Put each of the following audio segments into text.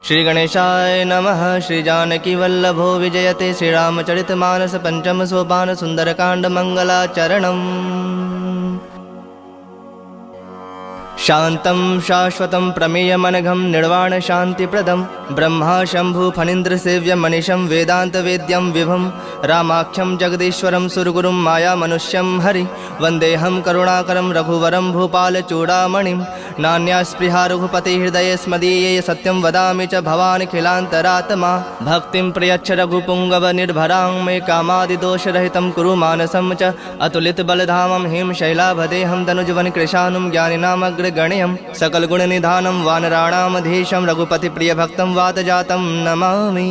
श्री गणेशाय नमः। श्री जानकी वल्लभो विजयते। श्री रामचरितमानस पंचम सोपान सुंदरकांड मंगलाचरणम्। शांतं शाश्वतं प्रमेयमनघं निर्वाण शांतिप्रदं ब्रह्मा शंभु फणीन्द्र सेव्यं मनीषं वेदांत वेद्यं विभुं रामाख्यं जगदीश्वरं सुरगुरुं माया मनुष्यं हरि वंदेहं करुणाकरं रघुवरं भूपालचूडामणिं नान्या स्पृहा रघुपति हृदये स्मदीये सत्यं वदामि च भवानिखिलान्तरात्मा भक्तिं प्रयच्छ रघुपुङ्गव निर्भरां मे कामादिदोषरहितं कुरु मानसं च अतुलितबलधामं हिं शैलाभदेहं तनुजवन कृशानुं ज्ञानिनामग्रगण्यं सकलगुणनिधानं वानराणामधीशं रघुपतिप्रियभक्तं वातजातं नमामि।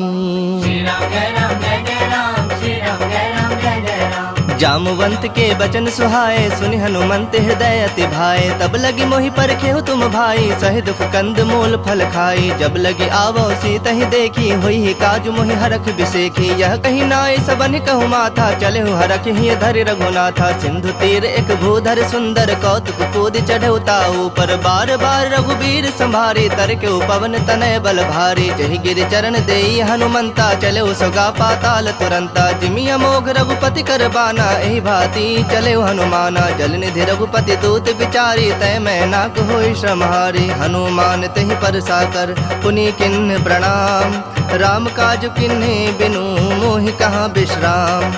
जामुवंत के बचन सुहाए सुनि हनुमंत हृदय अति भाए तब लगी मोहि परखेहु तुम भाई सहि दुख कंद मूल फल खाई जब लगी आवो सीत ही देखी हुई ही काज मोहि हरख बिसेखी यह कहीं नाय सबन कहु माथा चले हरख ही धरि रघुनाथा सिंधु तीर एक भूधर सुंदर कौतुक कूद चढ़ौता ऊपर बार बार रघुबीर संभारी तर के पवन तनय बल भारी जहि गिर चरण देई हनुमंता चले सुगा पाताल तुरंता जिमि अमोघ रघुपति कर बाना एहि भांति चले हनुमाना जल निधि रघुपति दूत विचारी तय मैं नाक होई श्रमहारी हनुमान तहि पर साकर पुनि किन्ह प्रणाम राम काज किन्हे बिनु मोहि कहाँ विश्राम।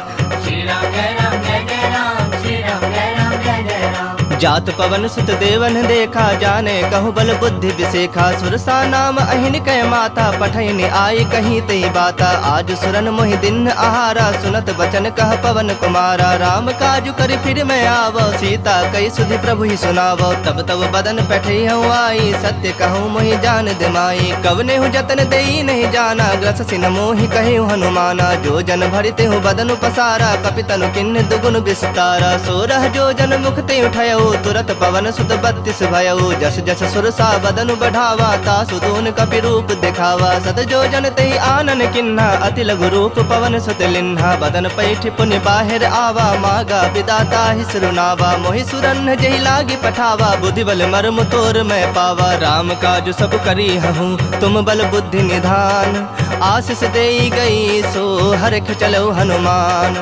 श्री राम जय राम जय जय राम श्री राम जय राम जय जय राम। जात पवन सुत देवन देखा जाने कहु बल बुद्धि विसेखा सुरसा नाम अहिन कह माता पठैन आई कहीं तई बाता आज सुरन मोहि दिन आहारा सुनत बचन कह पवन कुमारा राम काजु कर फिर मैं आवो सीता कई सुधि प्रभु ही सुनावो तब तब बदन पैठई हूँ आई सत्य कहूँ मोहि जान दिमाई कवने हूँ जतन देई नहीं जाना ग्रस सिन मोहि कहे हनुमाना जो जन भरिते हूँ बदन पसारा कपितनु किन्न दुगुन विस्तारा सोरह जो जन मुख ते उठयो तुरत पवन सुत 32 भयउ जस जस सुरसा बदनु बढ़ावा तासु दून कपि रूप दिखावा सत जो जन तहि आनन किन्हा अति लघु रूप पवन सुत लिन्हा बदन पैठ पुनि बाहिर आवा मागा विदाता ही सुरुनावा मोहि सुरन जहि लागी पठावा बुद्धि बल मर्म तोर मैं पावा राम काज सब करी हूँ तुम बल बुद्धि निधान आशीष देई गई सो हरख चलो हनुमान।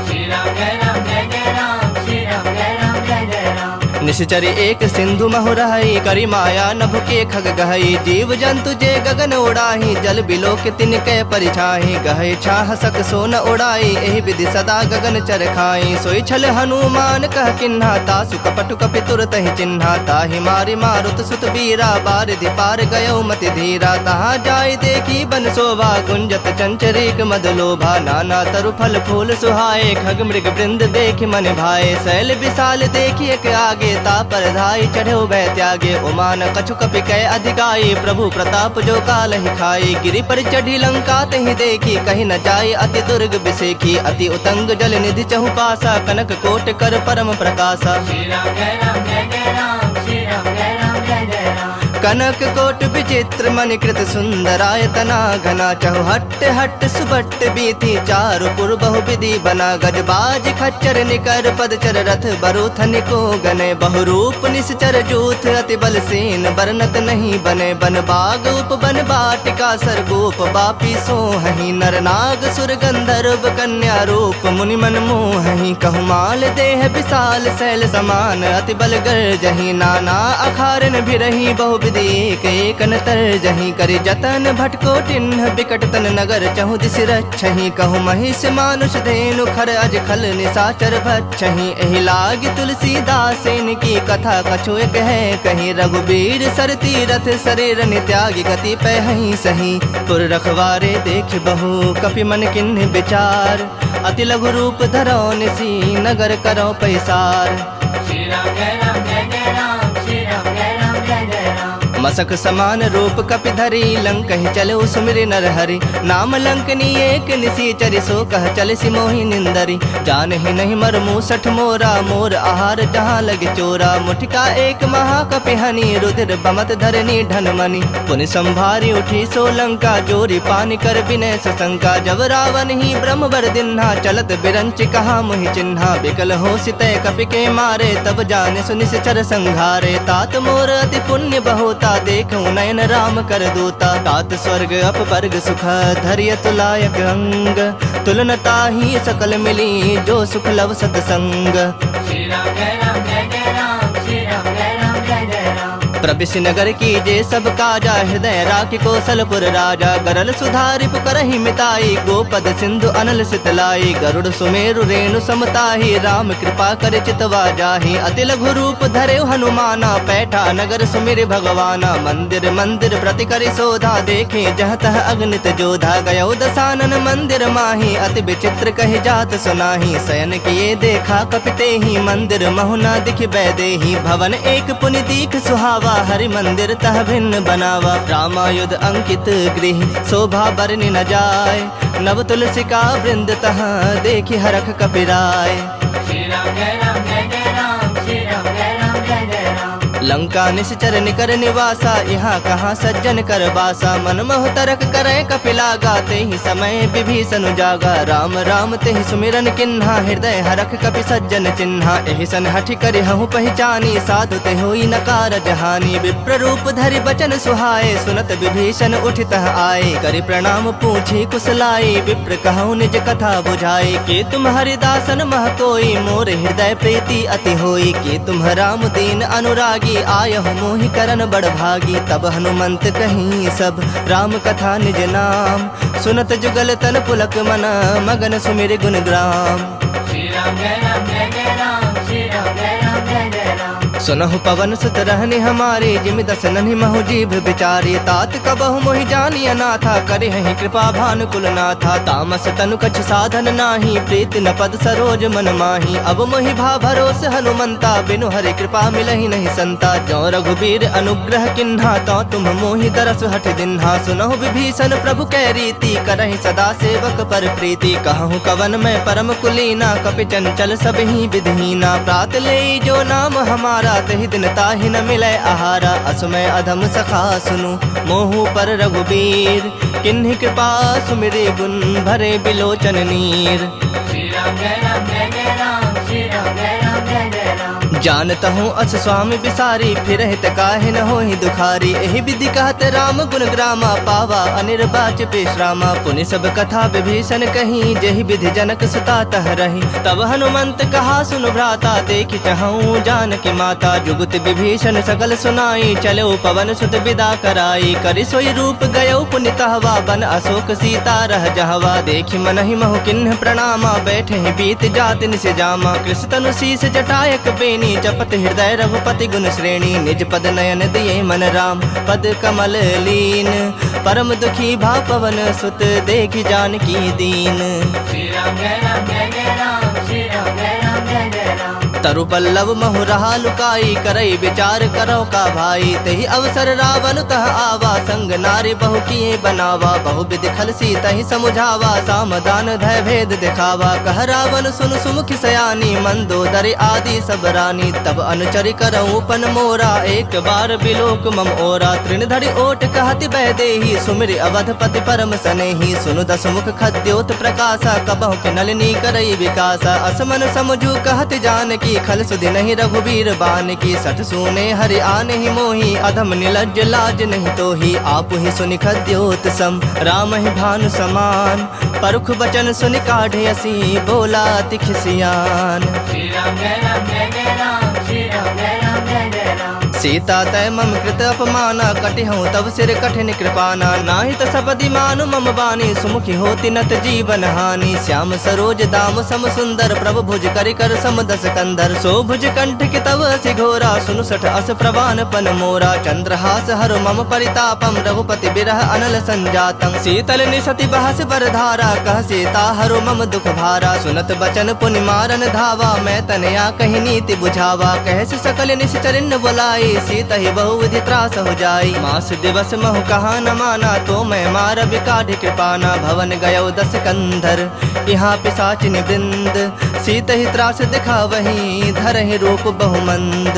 श्री राम जय राम जय जय राम श्री राम जय राम जय जय राम। निश्चरी एक सिंधु महुरहई करी माया नभ के खग गहई जीव जंतु जे गगन उड़ाही जल बिलो के तिनके परिछाही गहे छाह सक सोन उड़ाई एहि विधि सदा गगन चर खाई सोई छल हनुमान कह किन्हा तासु कपटु कपि तुरत ही चिन्हा ताहि मारि मारुत सुत बीरा बारिधि पार गयो मति धीरा तहाँ जाय देखी बन शोभा गुंजत चंचरीक मद लोभा नाना तरु फल फूल सुहाए खग मृग वृंद देखि मन भाए शैल विशाल देखी एक आगे ता पर धाई चढ़ो वह त्यागे उमान कछु कपि कह अधिकाई प्रभु प्रताप जो काल ही खाई गिरि पर चढ़ी लंका तहि देखी कहीं न जाय अति दुर्ग बिसेखी अति उतंग जल निधि चहु पासा कनक कोट कर परम प्रकाशा। श्री राम जय राम जय जय राम श्री राम जय राम जय जय राम। कनक कोट विचित्र मणिकृत सुंदरायतना घना चहु हट्ट हट्ट सुबट्ट बीथी चारु पुर बहु विधि बना गजबाज खच्चर निकर पदचर रथ बरूथन को गने बहुरूप निश्चर जूथ अति बल सेन बरनत नहीं बने बन बाग उप बन बाटिका सरगोप बापी सोहहि नर नाग सुर गंधर्व कन्या रूप मुनि मन मोहहि कहु माल देह विशाल शैल समान अति बल गर्जहि नाना अखारन भिरहि बहु एक एक नतर जही करि जतन भटको टिन्ह बिकट तन नगर चहु दिस रक्षहि कहु महिष मानुष धेनु खर अज खल निशाचर भक्षहि एहि लागी तुलसीदासेन की कथा कछु एक है कहीं रघुबीर सर तीरथ शरीर नित्यागी गति पहहि सही पुर रखवारे देख बहु कपि मन किन्ह विचार अति लघु रूप धरो निसी नगर करो पैसार। श्री राम जय राम जय जय राम श्री राम जय राम जय जय राम। मसक समान रूप कपि धरी लंक ही चलो सुमिरि नर हरि नाम लंकनी एक निसीचरि सो कह चल सिमोहि निंदरी जान ही नहीं मर मूसठ मोरा मोर आहार जहाँ लगे चोरा मुठिका एक महाकपि हनि रुधिर बमत धरनी ढनमणि पुनि संभारी उठी सो लंका जोरी पानी कर विनय सशंका जब रावण ही ब्रह्म बर दिन्हा चलत बिरंच कहा मुहि चिन्हा बिकल हो सितय कपि के मारे तब जाने सुनिश्चर संघारे तात मोर अति पुण्य बहुता होता, देखूं नयन राम कर दूता। तात स्वर्ग अपवर्ग सुख धैर्य तुलायक अंग, तुलनता ही सकल मिली जो सुख लव सतसंग। श्री राम जय राम जय जय राम, श्री राम जय राम जय जय राम। प्रविश नगर कीजे सब काजा, हृदय राखी कौशलपुर राजा। गरल सुधारि पुकरहि मिताई, गोपद सिंधु अनल सितलाई। गरुड़ सुमेरु रेणु समताहि, राम कृपा कर चितवा जाहि। अति लघु रूप धरे हनुमाना, पैठा नगर सुमिर भगवाना। मंदिर मंदिर प्रति करि शोधा, देखे जह तह अगणित जोधा। गयो दसानन मंदिर माही, अति विचित्र कहि जात सुनाही। शयन किए देखा कपितेहि, मंदिर महुना दिख बैदेहि। भवन एक पुनि दीख सुहावा, हरि मंदिर तह भिन्न बनावा। रामायुध अंकित गृह, शोभा बरनि न जाय। नव तुलसी का वृंद तह, देखि हरख कपिराय। श्री राम जय राम जय जय राम, श्री राम जय राम जय जय राम। लंका निश्चर निकर निवासा, यहाँ कहाँ सज्जन कर बासा। मन मोह तरक करे कपिलागा, तेहि समय विभीषण जागा। राम राम तेहि सुमिरन किन्हा, हृदय हरख कपि सज्जन चिन्हा। एहि सन हठि करि हहु पहचानी, साधु ते होई न कारज हानि। विप्र रूप धरि बचन सुहाए, सुनत विभीषण उठितः आए। करि प्रणाम पूछी कुशलाई, विप्र कहु निज कथा बुझाई। के तुम हरिदासन मह कोई, मोर हृदय प्रीति अति होई। के तुम राम दीन अनुरागी, आयहु मोहि करन बड़ भागी। तब हनुमंत कहीं सब राम कथा निज नाम, सुनत जुगल तन पुलक मन, मगन सुमिर गुण ग्राम। श्री राम जय राम जय जय राम, श्री राम जय राम जय जय राम। सुनहु पवन सुत रहनि हमारे, जिमि दस नन्हि महु जीभ बिचारी। तात कबहु मोहि जानिय नाथा, करिहहि कृपा भानुकुल नाथा। तामस तनु कछु साधन नाही, प्रीति न पद सरोज मन माही। अब मोहि भा भरोस हनुमंता, बिनु हरि कृपा मिलहि नहीं संता। जो रघुबीर अनुग्रह किन्हा, तो तुम मोहि दरस हठ दिन्हा। सुनहु विभीषण प्रभु कै रीति, करहि सदा सेवक पर प्रीति। कहूँ कवन में परम कुलीना, कपि चंचल सबहि विधहीना। प्रात ले जो नाम हमारा, तहि दिन ताहि न मिलै आहारा। असमय अधम सखा सुनु, मोहु पर रघुबीर। किन्हि कृपा सुमिरि गुण, भरे बिलोचन नीर। श्री राम जय राम जय जय राम, श्री राम जय राम जय जय राम। जानत हूँ अस स्वामी बिसारी, फिर हित काहे न होहि दुखारी। एहि विधि कहत राम गुण ग्रामा, पावा अनिर्वाच विश्रामा। पुनि सब कथा विभीषण कही, जेहि विधि जनक सुता तह रही। तब हनुमंत कहा सुन भ्राता, देखि चाहूँ जानकी माता। जुगत विभीषण सकल सुनाई, चलो पवन सुत विदा कराई। करि सोई रूप गयो पुनि तहवा, बन अशोक सीता रह जहवा। देखि मनहि महु किन्ह प्रणामा, बैठे बीत जाति निस जामा। कृष तनु शीस जटायक बेनी, जपत हृदय रघुपति गुण श्रेणी। निज पद नयन दिए मन राम, पद कमल लीन। परम दुखी भा पवन सुत, देखि जानकी दीन। श्री राम जय राम जय जय राम, श्री राम जय राम जय जय राम। तरु पल्लव महु रहा लुकाई, करई विचार करो का भाई। तेहि अवसर रावण तह आवा, संग नारी बहु किए बनावा। बहु विधि खल सी तहि समुझावा, सामदान धय भेद दिखावा। कह रावण सुन सुमुखि सयानी, मंदोदरी आदि सब रानी। तब अनुचरि करऊँ पन मोरा, एक बार बिलोक मम ओरा। तृण धरि ओट कहति बैदेही, सुमिरि अवधपति परम सनेही। सुनु दसमुख खद्योत प्रकाशा, कबहु के नलिनी करई विकासा। असमन समझू कहति जानकी, खल सुधि नहीं रघुबीर बान की। सठ सुने हरि आने ही मोही, अधम निलज्ज लाज नहीं तोही। आप ही सुनि खद्योत सम, राम ही भानु समान। परुख बचन सुनि काढ़े असी, बोला तिखिसियान। श्री राम जय राम जय जय राम, श्री राम जय राम जय जय राम। सीता तय मम कृत अपमाना, कटिहूँ तब सिर कठिन कृपाना। नाहि त सपदि मानु मम बानी, सुमुखी होति नत जीवन हानि। श्याम सरोज दाम सम सुंदर, प्रभु भुज करि कर सम दस कंधर। सो भुज कंठ के तव असि घोरा, सुनु सठ अस प्रवान पन मोरा। चंद्रहास हरु मम परितापम, रघुपति बिरह अनल संजातम। शीतल निसति बहस बर धारा, कह सीता हरु मम दुख भारा। सुनत बचन पुनि मारन धावा, मैं तनया कहि नीति बुझावा। कहस सकल निश्चरिन बुलाई, सीता ही बहुविधि त्रास हो जाई। मास दिवस महु कहा न माना, तो मैं मार बिकाढ़ कृपाना। भवन गयो दस कंधर, यहाँ पिशाचिन वृंद। सीता ही त्रास दिखा वही, धरहि रूप बहुमंद।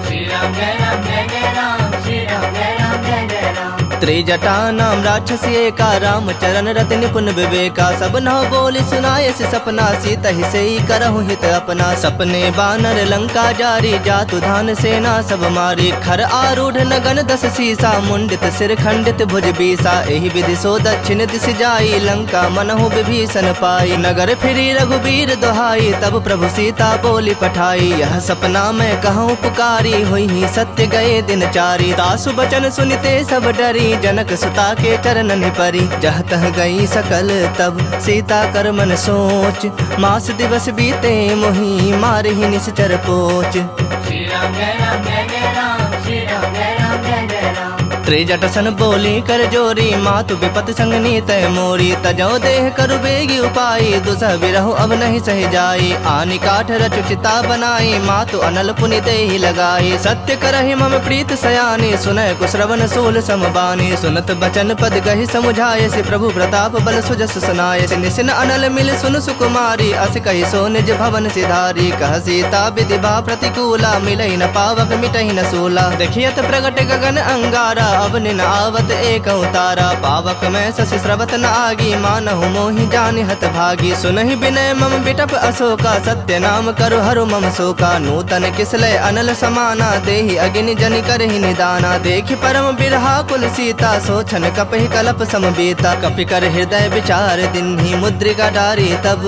श्री राम जय राम जय जय राम, श्री राम जय राम जय जय राम। त्रिजटा नाम राक्षस एका, रामचरण रति निपुण विवेका। सब नौ बोली सुनाए से सपना, सीता ही से ही करहु हित अपना। सपने बानर लंका जारी, जातु धान सेना सब मारी। खर आरूढ़ नगन 10 सीसा, मुंडित सिर खंडित भुज बीसा। एहि विधि सो दक्षिण दिश जाई, लंका मनहु विभीषण पाई। नगर फिरी रघुबीर दोहाई, तब प्रभु सीता बोली पठाई। यह सपना मैं कहूँ पुकारी, हुई ही सत्य गए दिन चारी। तासु बचन सुनिते सब डरी, जनक सुता के चरणन परी। जह तह गई सकल तब सीता कर मन सोच, मास दिवस बीते मोहि मारहि निश्चर पोच। श्री राम जय राम जय जय राम, श्री राम जय राम जय जय राम। त्रिजट सन बोली कर जोरी, मातु विपत संगनी तय मोरी। तजो देह करु बेगी उपाई, दुसह बिरहु अब नहीं सह जाई। आनि काठ रचु चिता बनाई, मातु अनल पुनि देहि लगाई। सत्य करहि मम प्रीत सयानी, सुनय कुश्रवण सूल समबानी। सुनत बचन पद कहि समुझाए, से प्रभु प्रताप बल सुजस सुनाए। से निसिन अनल मिल सुन सुकुमारी, अस कहि सो निज भवन सिधारी। कह सीता विधि बा प्रतिकूला, मिलई न पावक मिटहि न सूला। देखियत प्रगट गगन अंगारा, अब निन आवत एक उतारा। पावक में शशि स्रवत न आगी, मानहु मोहि जानि हत भागी। सुनहि विनय मम बिटप अशोका, सत्य नाम करु हरु मम शोका। नूतन किसलय अनल समाना, देहि अग्नि जनि करहि निदाना। देखि परम बिरहा कुल सीता, सोचन कपहि कलप समबीता। कपि कर हृदय विचार दिन्हि, मुद्रिका डारी तब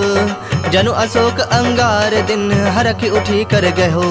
जनु अशोक अंगार। दिन हरखि उठी कर गहो,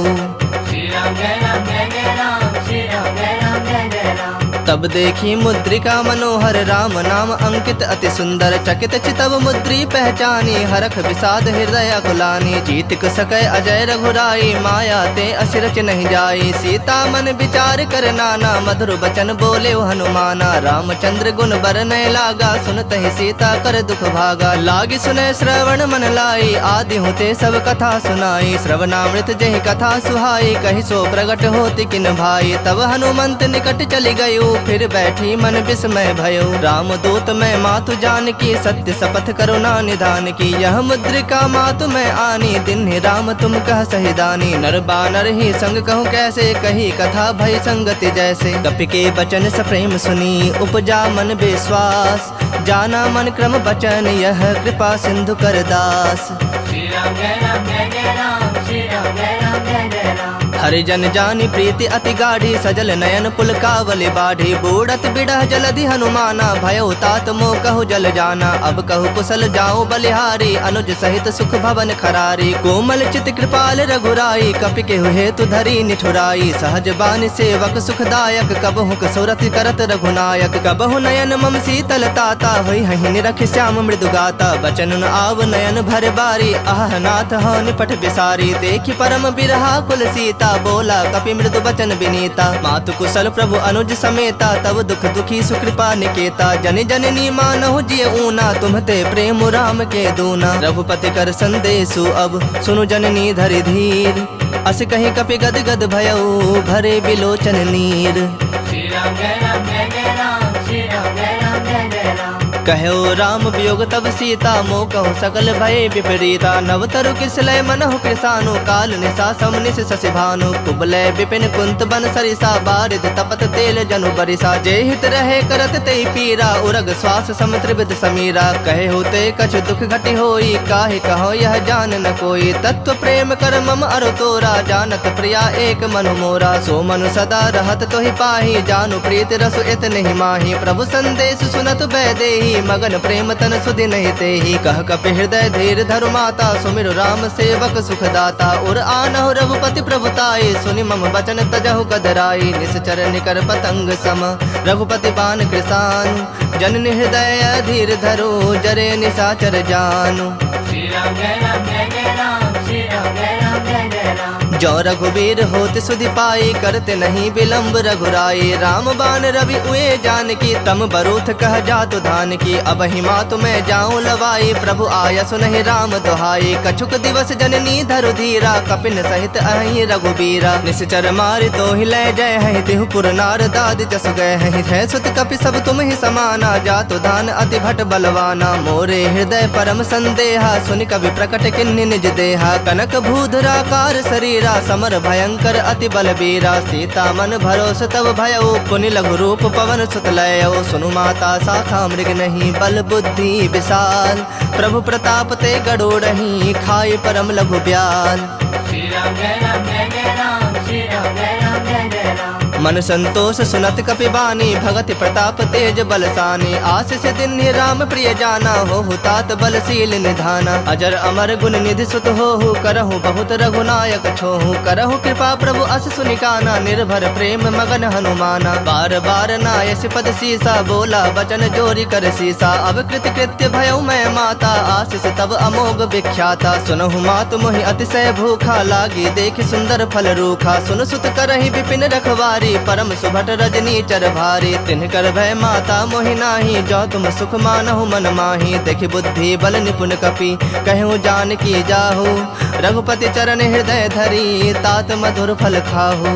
श्री राम जय राम जय जय राम, श्री राम जय राम जय जय राम। तब देखी मुद्रिका मनोहर, राम नाम अंकित अति सुंदर। चकित चितव मुद्री पहचानी, हरख विषाद हृदय अकुलानी। जीतिक सकय अजय रघुराई, माया ते असिरच नहीं जाई। सीता मन विचार कर नाना, मधुर बचन बोले हनुमाना। रामचंद्र गुण बरनय लागा, सुनत ही सीता कर दुख भागा। लागी सुनय श्रवण मन लाई, आदि होते सब कथा सुनाई। श्रवणामृत जहि कथा सुहाई, कहि सो प्रगट होति किन भाई। तब हनुमंत निकट चली गयो, फिर बैठी मन विस्मय भयो। राम दूत मैं मातु जान की, सत्य शपथ करुणा निधान की। यह मुद्रिका मातु मैं आनी, दिन राम तुम कह सहिदानी। नर बानर ही संग कहूँ कैसे, कही कथा भय संगति जैसे। कपि के बचन सप्रेम सुनी, उपजा मन विश्वास। जाना मन क्रम बचन, यह कृपा सिंधु कर दास। श्री राम जय राम जय जय राम, श्री राम जय राम जय जय राम। हरिजन जानी प्रीति अति गाढ़ी, सजल नयन पुलकावली बाढ़ी। बूढ़त बिड़ह जलधि हनुमाना, भयो तात मोह कहु जल जाना। अब कहु कुशल जाऊं बलिहारी, अनुज सहित सुख भवन खरारी। कोमल चित कृपाल रघुराई, कपि केहु हेतु धरी निठुराई। सहज बानि सेवक सुखदायक, कबहु कसुरति करत रघुनायक। कबहु नयन मम शीतल ताता, होई हहि निरख श्याम मृदु गाता। बचन न आव नयन भर बारी, आह नाथ हो निपट बिसारी। देखि परम बिरहा कुल सीता, बोला कपि मृदु बचन विनीता। मातु कुशल प्रभु अनुज समेता, तब दुख दुखी सुकृपा निकेता। जनि जननी मानहु जिय ऊना, तुम्हते प्रेम राम के दूना। रघुपति कर संदेशु अब सुनु जननी धरि धीर। अस कहीं कपि गद गद भयउ, भरे बिलोचन नीर। श्री राम जय राम जय जय राम, श्री राम जय राम जय जय राम। कहो राम वियोग तब सीता, मोह कहु सकल भय विपरीता। नवतरु किसलय मनहु कृसानु, काल निशा समनिश शशि भानु। कुबलय विपिन कुंत बन सरिसा, बारिद तपत तेल जनु बरिसा। जे हित रहे करत ते पीरा, उरग श्वास सम त्रिविध समीरा। कहे होते कछु दुख घटि होई, काहे कहो यह जान न कोई। तत्व प्रेम कर मम अरु तोरा, जानत प्रिया एक मनु मोरा। सो मनु सदा रहत तोहि पाही, जानु प्रीत रसु इत नहीं माही। प्रभु संदेश सुनत बैदेही, मगन प्रेम तन सुधि नहीं तेहि। कह कपि हृदय धीर धरु माता, सुमिरु राम सेवक सुखदाता। उर आनहु रघुपति प्रभुताई, सुनि मम बचन तजहु कदराई। निश्चर निकर पतंग सम, रघुपति बान कृसानु। जननि हृदय धीर धरो, जरे निशाचर जानु। श्री राम जय राम जय जय राम, श्री राम जय राम जय जय राम। जो रघुबीर होत सुधि पाई, करते नहीं विलम्ब रघुराई। राम बान रवि उए जान की, तम बरूथ कह जातु धान की। अब हिमा तुम्हें जाऊं लवाई, प्रभु आया सुनहि राम दुहाई। कछुक दिवस जननी धरु धीरा, कपिन सहित अहि रघुबीरा। निश्चर मारि तो ही लय जय है, तिहु पुर नार दाद जस गए हैं। है सुत कपि सब तुम ही समाना, जातु धान अति भट बलवाना। मोरे हृदय परम संदेहा, सुनि कवि प्रकट किन्नि निज देहा। कनक भूधराकार शरीरा समर भयंकर अति बलबीरा। सीता मन भरोस तब भयउ पुनि लघु रूप पवन सुत लयउ। सुनु माता शाखा मृग नहीं बल बुद्धि विशाल। प्रभु प्रताप ते गरुड़हि खाई परम लघु ब्याल। श्री राम जय राम जय जय राम, श्री राम जय राम जय जय राम। मन संतोष सुनत कपिबानी, भगति प्रताप तेज बलसानी। आशीष दिन राम प्रिय जाना, हो तात बलशील निधाना। अजर अमर गुण निधि सुत हो, करहु बहुत रघुनायक छोहु। करहु कृपा प्रभु अस सुनिकाना, निर्भर प्रेम मगन हनुमाना। बार बार नायस पद सीसा, बोला वचन जोरी कर सीसा। अब कृत कृत्य भयउ मैं माता, आशीष तब अमोघ विख्याता। सुनहु मातु मोहि अतिशय भूखा, लागी देखि सुंदर फल रूखा। सुन सुत करहि विपिन रखवारी, परम सुभट रजनी चर भारी। तिनकर भय माता मोहि नाही, जो तुम सुख मानहु मन माही। देखि बुद्धि बल निपुण कपि, कहूँ जानकी जाहु। रघुपति चरण हृदय धरी, तात मधुर फल खाहु।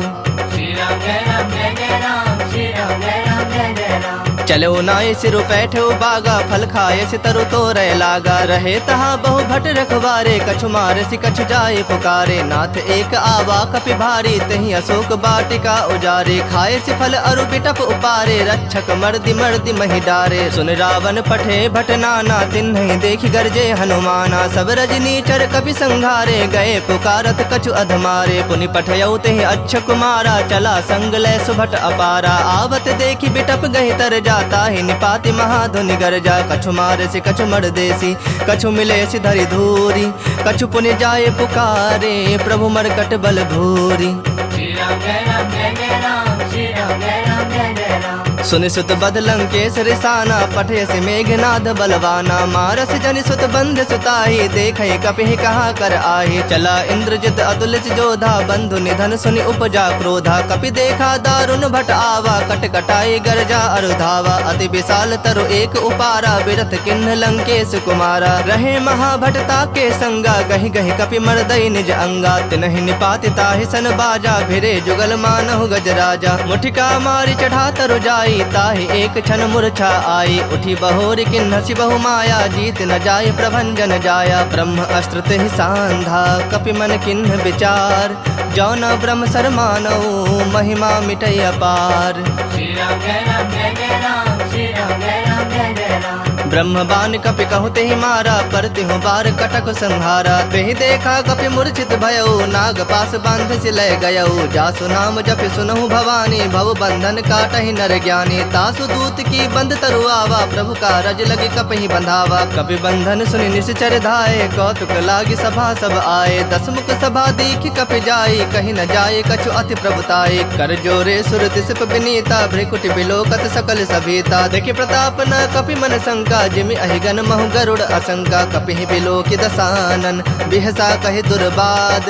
श्री राम जय राम जय जय राम, श्री राम जय राम जय जय राम। चलो नाय सिरु बैठो बागा, फल खाए सितरु तोरय लागा। रहे तहा बहु भट रखवारे, कछु मारसि कछु जाए पुकारे। नाथ एक आवा कपि भारी, तही अशोक बाटिका उजारे। खाए सि फल अरु बिटप उपारे, रक्षक मर्दि मर्दि महि डारे। सुन रावण पठे भट नाना, तिन्हि देखि गरजे हनुमाना। सब रजनी चर कपि संघारे, गए पुकारत कछु अधमारे। पुनि पठयउ तेहि अच्छ कुमारा, चला संग लय सुभट अपारा। आवत देखि बिटप गहि तर जा, ताहि निपाति महाधुनि गरजा। कछु मारसि कछु मर्देसी, कछु मिलेसि धरि धूरी। कछु पुनि जाए पुकारे, प्रभु मरकट बल भूरी। श्री राम जय राम जय जय राम, श्री राम जय राम जय जय राम। सुनि सुत बद लंकेश रिसाना, पठेसि मेघनाद बलवाना। मारस जनि सुत बंध सुताही, देखहि कपिहि कहाँ कर आही। चला इंद्रजित अतुलित जोधा, बंधु निधन सुनि उपजा क्रोधा। कपि देखा दारुण भट आवा, कट कटाई गरजा अरुधावा। अति विशाल तरु एक उपारा, बिरथ किन्ह लंकेश कुमारा। रहे महाभटता के संगा, गहि गहि कपि मर्दई निज अंगा। तिनहि निपाति ताहि सन बाजा, भिरे जुगल मानहु गजराजा। मुठिका मारि चढ़ा तरु जाई, ताहि एक क्षण मूर्छा आई। उठी बहोर किन्हसि बहु माया, जीत न जाय प्रभंजन जाया। ब्रह्म अस्त्र तेहि सांधा, कपि मन किन्ह विचार। जो न ब्रह्म सर मानऊ, महिमा मिटै अपार। श्री राम जय राम जय जय राम, श्री राम जय राम जय जय राम। ब्रह्म बान कपि कहु तेहि मारा, पर तिहु बार कटक संहारा। तेहि देखा कपि मूर्छित भयउ, नाग पास बांध सि लय गयउ। जासु नाम जपि सुनहु भवानी, भव बंधन काटहि नर ज्ञानी। तासु दूत की बंद तरु आवा, प्रभु का रज लगे कपहि बंधावा। कपि बंधन सुनि निश्चर धाये, कौतुक लागी सभा सब आए। दसमुख सभा देखि कपि जाई, कहि न जाए कछु अति प्रभुताई। कर जोरे सुर तिसप विनीता, भ्रिकुटि बिलोकत सकल सभीता। देखि प्रताप न कपि मन शंका, जिमि अहिगन महु गरुड़ असंका। कपिहि बिलोकि दसानन, बिहसा कहि दुर्बाद।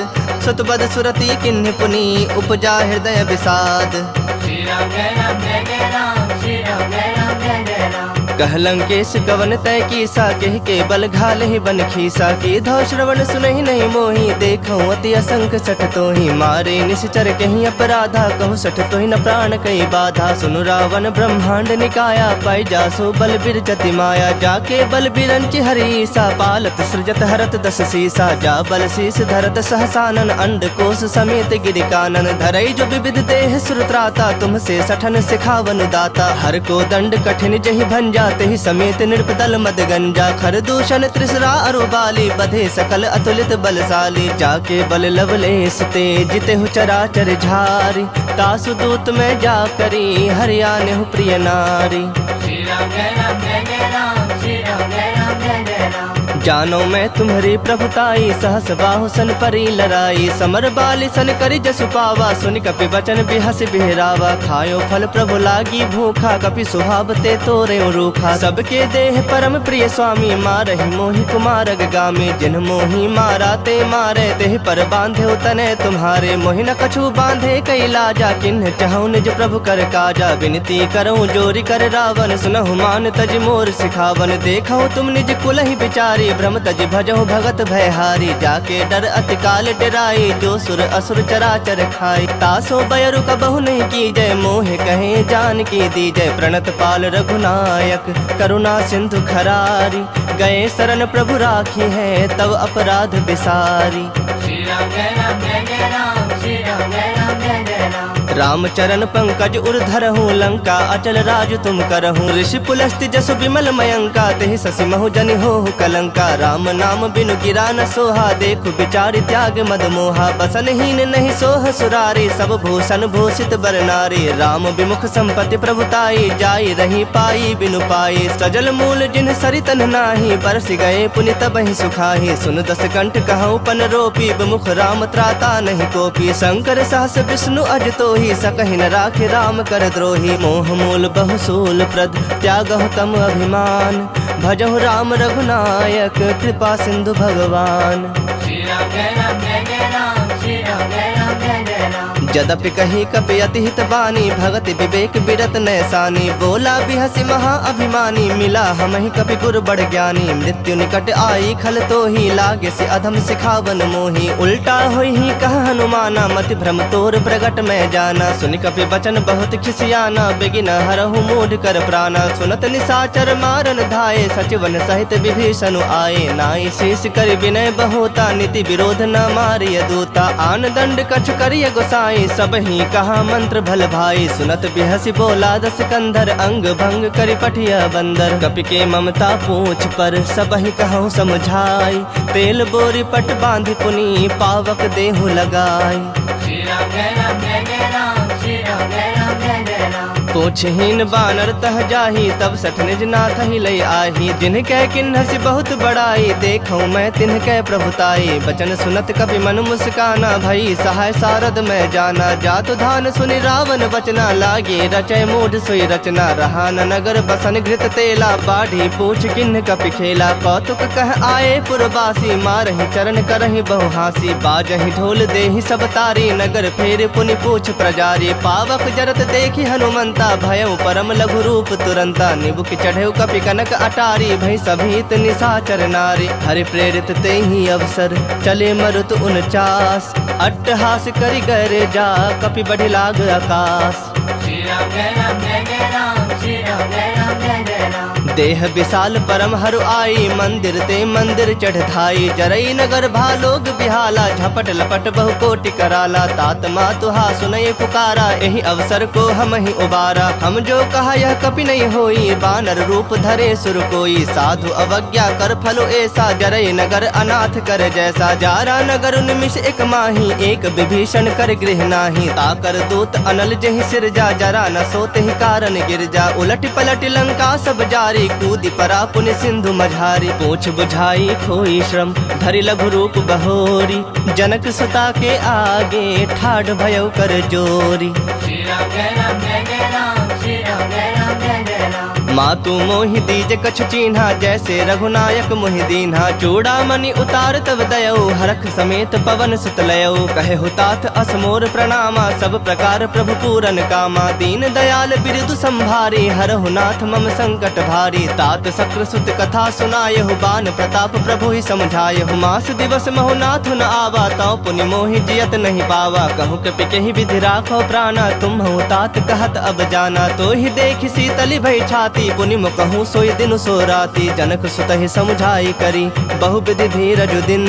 सुतबद सुरति किन्हि पुनि, उपजा हृदय विषाद। श्री राम जय राम जय जय राम, श्री राम जय राम जय जय राम। कह लंकेश कवन तय कीसा, कह के बल घाल ही बन खीसा। की धौ श्रवण सुनहि नहीं मोही, देखऊँ अति असंख सठ तोहि। मारे निश्चर कहीं अपराधा, कहु सठ तोहि न प्राण कई बाधा। सुनु रावण ब्रह्मांड निकाया, पाई जासो बल बिरजति माया। जाके बल बिरंचि हरीसा, पालत सृजत हरत दस सीसा। जा बल शीस धरत सहसानन, अंड कोश समेत गिरिकानन। धरई जो विविध देह सुरत्राता, तुमसे सठन सिखावन दाता। हर को दंड कठिन जहि भंजा, तेहि समेत नृपदल मद गंजा। खर दूषण त्रिसरा अरुबाली, बधे सकल अतुलित बलशाली। जाके बल लवलेश ते, जितेहु चराचर झारी। तासु दूत में जा करी, हरियाणहु प्रिय नारी। श्री राम जय राम जय जय राम, श्री राम जय राम जय जय राम। जानो मैं तुम्हारी प्रभुताई, सहस बाहु सन परी लड़ाई। समर बाली सन करि जसु पावा, सुनि कपि वचन बिहस बिहरावा। खायो फल प्रभु लागी भूखा, कपि सुहाव ते तोरे रूखा। सबके देह परम प्रिय स्वामी, मारहि मोहि कुमारग गामी। जिन मोहि मारा ते मारे, तेहि पर बांधे तने तुम्हारे। मोहि न कछु बांधे कई लाजा, किन्ह चहु निज प्रभु कर काजा। विनती करऊँ जोरी कर रावण, सुनहु मान तज मोर सिखावन। देखऊँ तुम निज कुलहि विचारी, भ्रम तज भजहु भगत भयहारी। जाके डर अति काल डराई, जो सुर असुर चराचर खाई। तासो बयरु कबहु नहीं की जय, मोहे कहे जान की दी जय। प्रणत पाल रघुनायक करुणा सिंधु खरारी, गए शरण प्रभु राखी है तब अपराध बिसारी। श्री राम जय राम जय जय राम, श्री राम जय राम जय जय राम। राम चरण पंकज उर्धरहु, लंका अचल राज तुम करहु। ऋषि पुलस्ति जसु विमल मयंका, तेहि ससि महु जनि होहु कलंका। राम नाम बिनु गिरा न सोहा, देखु विचारि त्याग मद मोहा। बसनहीन नहीं सोह सुरारी, सब भूषण भूषित बर नारी। राम विमुख संपत्ति प्रभुताई, जाई रही पाई बिनु पाई। सजल मूल जिन सरितन नाही, बरस गए पुनि तबहि सुखाही। सुन दस कंठ कहूँ पन रोपी, विमुख राम त्राता नहीं कोपी। शंकर सहस विष्णु अज तोहि, सकहि न राखे राम कर द्रोही। मोह मूल बहुसूल प्रद, त्यागहु तम अभिमान। भजहु राम रघुनायक, कृपा सिंधु भगवान। श्री राम जय राम जय जय राम, श्री राम जय राम जय जय राम। जदपि कही कपि अति हित बानी, भगति विवेक बिरत नैसानी। बोला बिहसि महा अभिमानी, मिला हमहि कपि गुर बड़ ज्ञानी। मृत्यु निकट आई खल तोहि, लागे से अधम सिखावन मोहि। उल्टा होई ही कह हनुमाना, मति भ्रम तोर प्रगट में जाना। सुनि कपि वचन बहुत खिसियाना, बेगिन हरहु मूढ़ कर प्राणा। सुनत निशाचर मारन धाये, सचिवन सहित विभीषण आए। नाई शीस कर विनय बहोता, नीति विरोध न मारिय दूता। आन दंड कछ करिय गोसाई, सब ही कहा मंत्र भल भाई। सुनत बिहसी बोला दस कंधर, अंग भंग करि पठिया बंदर। कपि के ममता पूछ पर, सब ही कहूँ समझाई। तेल बोरी पट बांधि पुनी, पावक देहु लगाई। श्री राम जय राम जय जय राम, श्री राम जय राम जय जय राम। पूछहीन बानर तह जाही, तब सठ निज नाथ ही लई आही। जिनकै किन्हसि बहुत बड़ाई, देखऊँ मैं तिनकै प्रभुताई। बचन सुनत कपि मन मुस्काना, भई सहाय सारद में जाना। जातु धान सुनि रावण वचना, लागे रचय मूढ़ सोई रचना। रहा न नगर बसन घृत तेला, बाढ़ी पूछ किन्ह कपि खेला। कौतुक कह आए पुरवासी, मारहि चरण करहि बहु हासी। बाजहि ढोल देहि सब तारी, नगर फेर पुनि पूछ प्रजारी। पावक जरत देखि हनुमंता, भयउ परम लघु रूप तुरंता। निबुक चढ़ेउ कपि कनक अटारी, भई सभीत निशाचर नारी। हरि प्रेरित तेहि अवसर, चले मरुत 49। अट्टहास करि गरे जा, कपि बढ़ि लाग आकाश। श्री राम जय राम जय जय राम, श्री राम जय राम जय जय राम। देह विशाल परम हरु आई, मंदिर ते मंदिर चढ़ धाई। जरई नगर भालोग बिहाला, झपट लपट बहु कोटि कराला। तात मातुहा सुनय पुकारा, एहि अवसर को हम ही उबारा। हम जो कहा यह कपि नहीं होई, बानर रूप धरे सुर कोई। साधु अवज्ञा कर फलो ऐसा, जरई नगर अनाथ कर जैसा। जारा नगर निमिष एक माही, एक विभीषण कर गृह नाही। ताकर दूत अनल जहि सिरजा, जरा न सोते ही कारण गिरजा। उलट पलट लंका सब जारी, कूदि परा पुनि सिंधु मझारी। पूछ बुझाई खोई श्रम, धरि लघु रूप बहोरी। जनक सुता के आगे, ठाढ़ भयउ कर जोरी। श्री राम जय राम जय जय राम, श्री राम जय राम जय जय राम। मातु मोहि दीज कछु चीन्हा, जैसे रघुनायक मोहि दीन्हा। चूड़ामणि उतार तब दयऊ, हरख समेत पवन सुत लयऊ। कहे हुतात असमोर प्रणामा, सब प्रकार प्रभु पूरन कामा। दीन दयाल बिरदु संभारी, हरहु नाथ मम संकट भारी। तात शक्र सुत कथा सुनायहु, बान प्रताप प्रभु ही समझायहु। मास दिवस महु नाथ न आवा, तौ पुनि मोहि जियत नहीं पावा। कहु कपि केहि विधि राखो प्राणा, तुम हूँ तात कहत अब जाना। तो ही देखि शीतली भई छाती, पुनि मुकहु सोई दिन सो राती। जनक सुत ही समुझाई करी, बहु विधि धीरज दिन।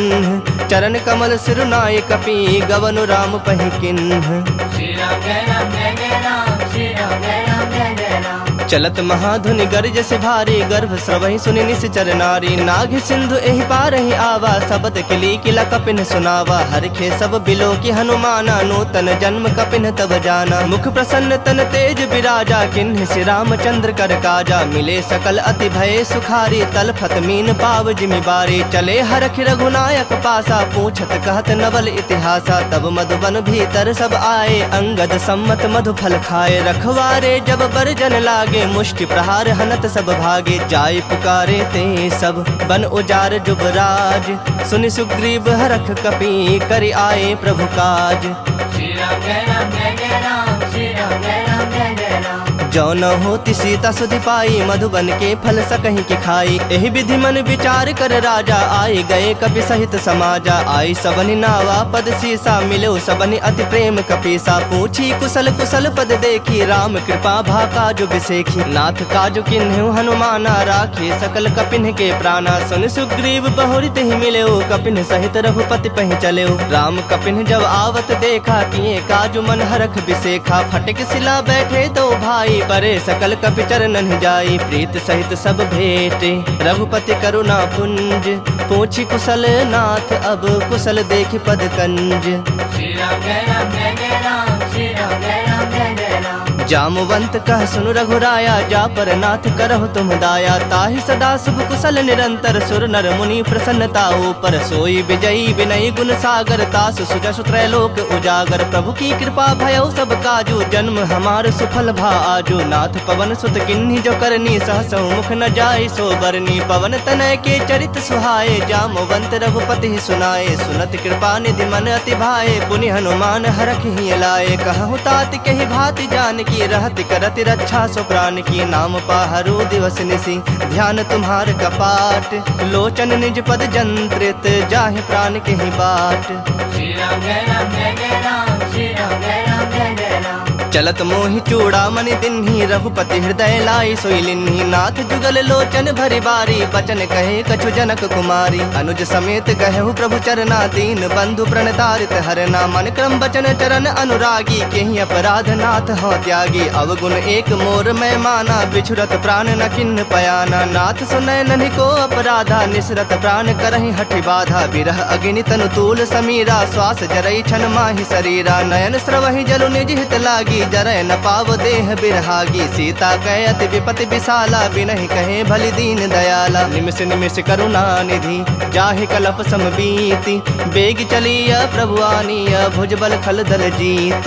चरण कमल सिरुनाय कपि, गवनु राम पहि किन्ह। श्री राम जय राम जय जय राम, श्री राम जय राम जय जय राम। चलत महाधुनि गर्ज से भारी, गर्भ स्रवहि सुनि निश्चर नारी। नाग सिंधु एहि पारहि आवा, शबद किली किला कपिन सुनावा। हरखे सब बिलो की हनुमाना, नूतन जन्म कपिन तब जाना। मुख प्रसन्न तन तेज विराजा, किन्ह श्री रामचंद्र कर काजा। मिले सकल अति भय सुखारी, तलफत मीन पाव जिमि बारी। चले हरख रघुनायक पासा, पूछत कहत नवल इतिहासा। तब मधुबन भीतर सब आए, अंगद सम्मत मधु फल खाए। रखवारे जब बरजन लागे, मुष्टि प्रहार हनत सब भागे। जाय पुकारे ते सब, बन उजार जुबराज। सुनि सुग्रीव हरख कपि, करि आए प्रभु काज। श्री राम जय राम जय जय राम, श्री राम जय राम जय जय राम। जो न होती सीता सुधि पाई, मधुबन के फल सकहीं के खाई। एहि विधि मन विचार कर राजा, आई गए कपि सहित समाजा। आई सबनि नावा पद सीसा, मिलो सबनि अति प्रेम कपीसा। पूछी कुशल कुशल पद देखी, राम कृपा भा काजु बिसेखी। नाथ काजु किन्हु हनुमाना, राखी सकल कपिन के प्राणा। सुन सुग्रीव बहुरी ही मिले, कपिन सहित रघुपति पहि चले। राम कपिन जब आवत देखा, किए काजु मन हरख बिसेखा। फटक सिला बैठे तो भाई, परे सकल कपि चरणन जाई। प्रीत सहित सब भेटे, रघुपति करुणा पुंज। पूछी कुशल नाथ, अब कुशल देखि पद कंज। श्री राम जय राम जय जय राम, श्री राम जय राम जय जय राम। जामवंत कह सुनु रघुराया, जा पर नाथ करहु तुम दाया। ताहि सदा शुभ कुशल निरंतर, सुर नर मुनि प्रसन्नता ऊपर। सोई विजयी विनयी गुण सागर, तास सुजस त्रैलोक उजागर। प्रभु की कृपा भयउ सब काजू, जन्म हमार सुफल भा आजू। नाथ पवन सुत किन्ही जो करनी, सहसहु मुख न जाय सो बरनी। पवन तनय के चरित सुहाए, जामवंत रघुपति सुनाए। सुनत कृपा निधि मन अति भाए, पुनि हनुमान हरख ही लाए। कहु तात कहि भाति जानकी, रहति करति रक्षा सो प्राण की। नाम पाहरो दिवस निसी, ध्यान तुम्हार कपाट। लोचन निज पद जंत्रित, जाहि प्राण के ही बाट। श्री राम जय राम जय जय राम, श्री राम जय राम जय जय राम। चलत मोहि चूड़ामणि दिन्ही, रघुपति हृदय लाई सोई लिन्ही। नाथ जुगल लोचन भरि बारी, बचन कहे कछु जनक कुमारी। अनुज समेत कहु प्रभु चरना, दीन बंधु प्रणतारित हरना। मन क्रम बचन चरण अनुरागी, केहि अपराध नाथ हो त्यागी। अवगुण एक मोर मैं माना, बिछुरत प्राण न किन्ह पयाना। नाथ सुनय नन्हि को अपराधा, निसरत प्राण करहि हठि बाधा। बिरह अग्नि तनु तूल समीरा, श्वास जरई छन माहि शरीरा। नयन स्रवहि जलु निज हित लागी, जरय न पाव देह बिरहागी। सीता कहे अति विपति विशाला, बिनहि कहे भलि दीन दयाला। निमिष निमिष करुणा निधि, जाहि कलप सम बीति। बेग चलिया प्रभु आनिया, भुजबल खल दल जीत।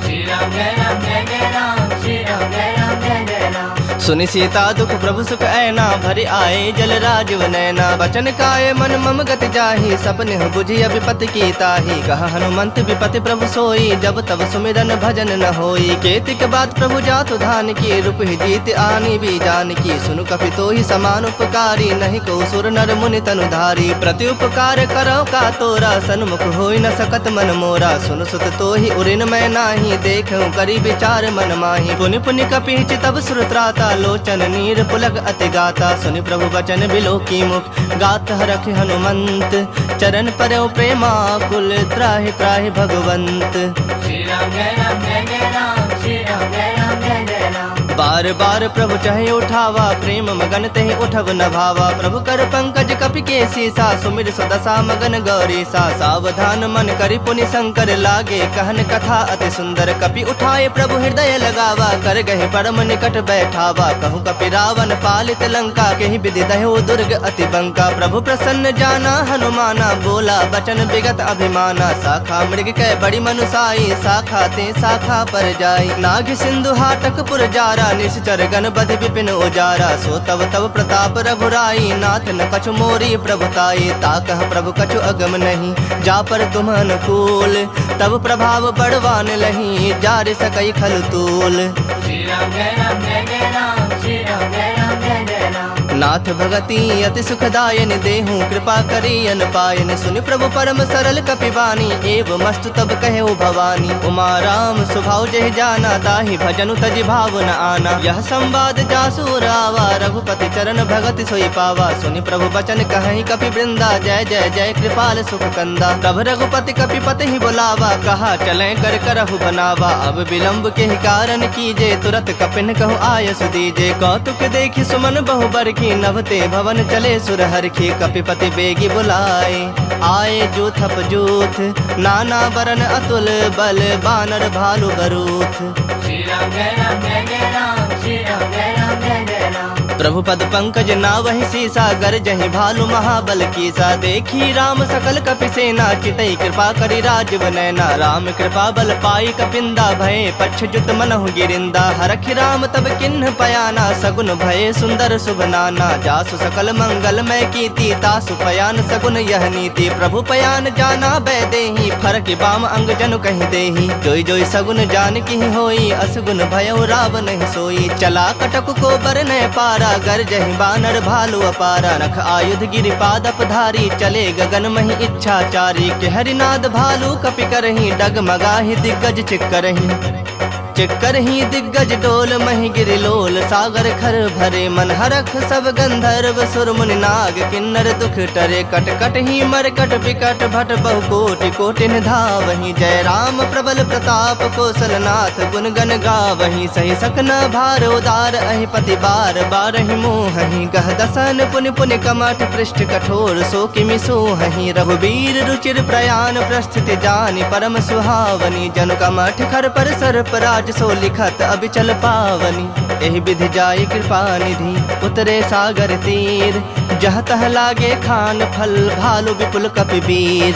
श्री राम जय राम जय जय राम, श्री राम जय राम जय जय राम। सुनि सीता दुख प्रभु सुख ऐना, भरि आए जल राजीव नैना। बचन काय मन मम गति जाहि, सपने बुझि विपति की ताहि। कह हनुमंत विपति प्रभु सोई, जब तब सुमिरन भजन न होई। केतिक बात प्रभु जातु धान की, रूप ही जीत आनी भी जान की। सुनु कपि तोहि समान उपकारी, नहीं को सुर नर मुनि तनु धारी। प्रति उपकार करो का तोरा, सन्मुख होई न सकत मन मोरा। सुन सुत तोहि उरिन मैं नाही, देखूं करी विचार मन माही। पुनि पुनि कपि चितब सुर त्राता, लोचन नीर पुलक अति गाता। सुनि प्रभु बचन बिलो की मुख, गात हरख हनुमंत। चरण परौ प्रेमाकुल, त्राहि त्राहि भगवंत। श्री राम जय राम जय जय राम, श्री राम जय राम जय जय राम। बार बार प्रभु चाहे उठावा, प्रेम मगन तेहि उठव न भावा। प्रभु कर पंकज कपि के सीसा, सुमिर सुदशा मगन गौरीसा। सावधान मन करि पुनि शंकर, लागे कहन कथा अति सुंदर। कपि उठाए प्रभु हृदय लगावा, कर गहे परम निकट बैठावा। कहु कपि रावण पालित लंका, केहि विधि दह्यो दुर्ग अति बंका। प्रभु प्रसन्न जाना हनुमाना, बोला बचन विगत अभिमाना। शाखा मृग कै बड़ी मनुसाई, शाखा ते शाखा पर जाई। नाग सिंधु हाटक पुर जारा, निश्चर गण बधि विपिन उजारा। सो तब तब प्रताप रघुराई, नाथ न कछु मोरी प्रभुताई। ताकह प्रभु कछु अगम नहीं, जा पर तुम अनुकूल। तब प्रभाव बड़वान लही, जार सकई खल तूल। श्री राम जय राम जय जय राम, श्री राम जय राम जय जय राम। नाथ भगति अति सुखदायन, देहूँ कृपा करी अन पायन। सुनि प्रभु परम सरल कपिवानी, एव मस्तु तब कहे भवानी। उमा राम स्वभाव जहि जाना, ताहि भजनु तजि भाव न आना। यह संवाद जासु रावा, रघुपति चरण भगति सोई पावा। सुनि प्रभु बचन कहि कपि वृंदा, जय जय जय कृपाल सुख कंदा। तब रघुपति कपिपति ही बुलावा, कहा चलें कर करहु बनावा। अब विलंब के ही कारण कीजे, तुरत कपिन कहु आयस दीजे। कौतुक देखि सुमन बहु बरखी, नभते भवन चले सुरहरखी। कपिपति बेगी बुलाए, आए जूथप जूथ। नाना बरन अतुल बल, बानर भालु बरूथ। श्री राम जय राम जय जय राम, श्री राम जय राम जय जय राम। प्रभु पद पंकज नावहि सीसा, गरजहि भालु महाबल कीसा। देखी राम सकल कपि सेना, चितई कृपा करि राजीव नैना। राम कृपा बल पाई कपिंदा, भये पक्ष जुत मनहु गिरिंदा। हरखि राम तब किन्ह पयाना, सगुन भये सुंदर शुभ नाना। जासु सकल मंगलमय कीर्ति, तासु पयान सगुन यह नीति। प्रभु पयान जाना बैदेही, फरक बाम अंग जनु कहि देही। जोई जोई सगुन जान की होई, असगुन भयउ रावण ही सोई। चला कटक को बरनय पारा, गरजहि बानर भालु अपारा। नख आयुध गिरिपाद अपधारी, चले गगन महि इच्छाचारी। के हरिनाद भालु कपि करहि, डगमगाहि दिग्गज चिक्करहि दिग्गज डोल। महि गिरिलोल सागर खर भरे, मन हरख सब गंधर्व सुर मुनि नाग। किन्नर दुख टरे, कट कट ही मरकट विकट भट बहु कोटि कोटिन धावहि। जय राम प्रबल प्रताप कौशलनाथ, गुण गण गावहि। सहि सकन भार उदार, अहि पति बार बारहि मोहहि। गह दसन पुनि पुनि कमठ, पृष्ठ कठोर सो किमि सोहहि। रघुबीर रुचिर प्रयाण, प्रस्थिति जानि परम सुहावनी। जनु कमठ खर पर सर्प राज, सो लिखत अबिचल पावनी। एहि विधि जाय कृपा निधि, उतरे सागर तीर। जह तह लागे खान फल, भालु विपुल कपिवीर।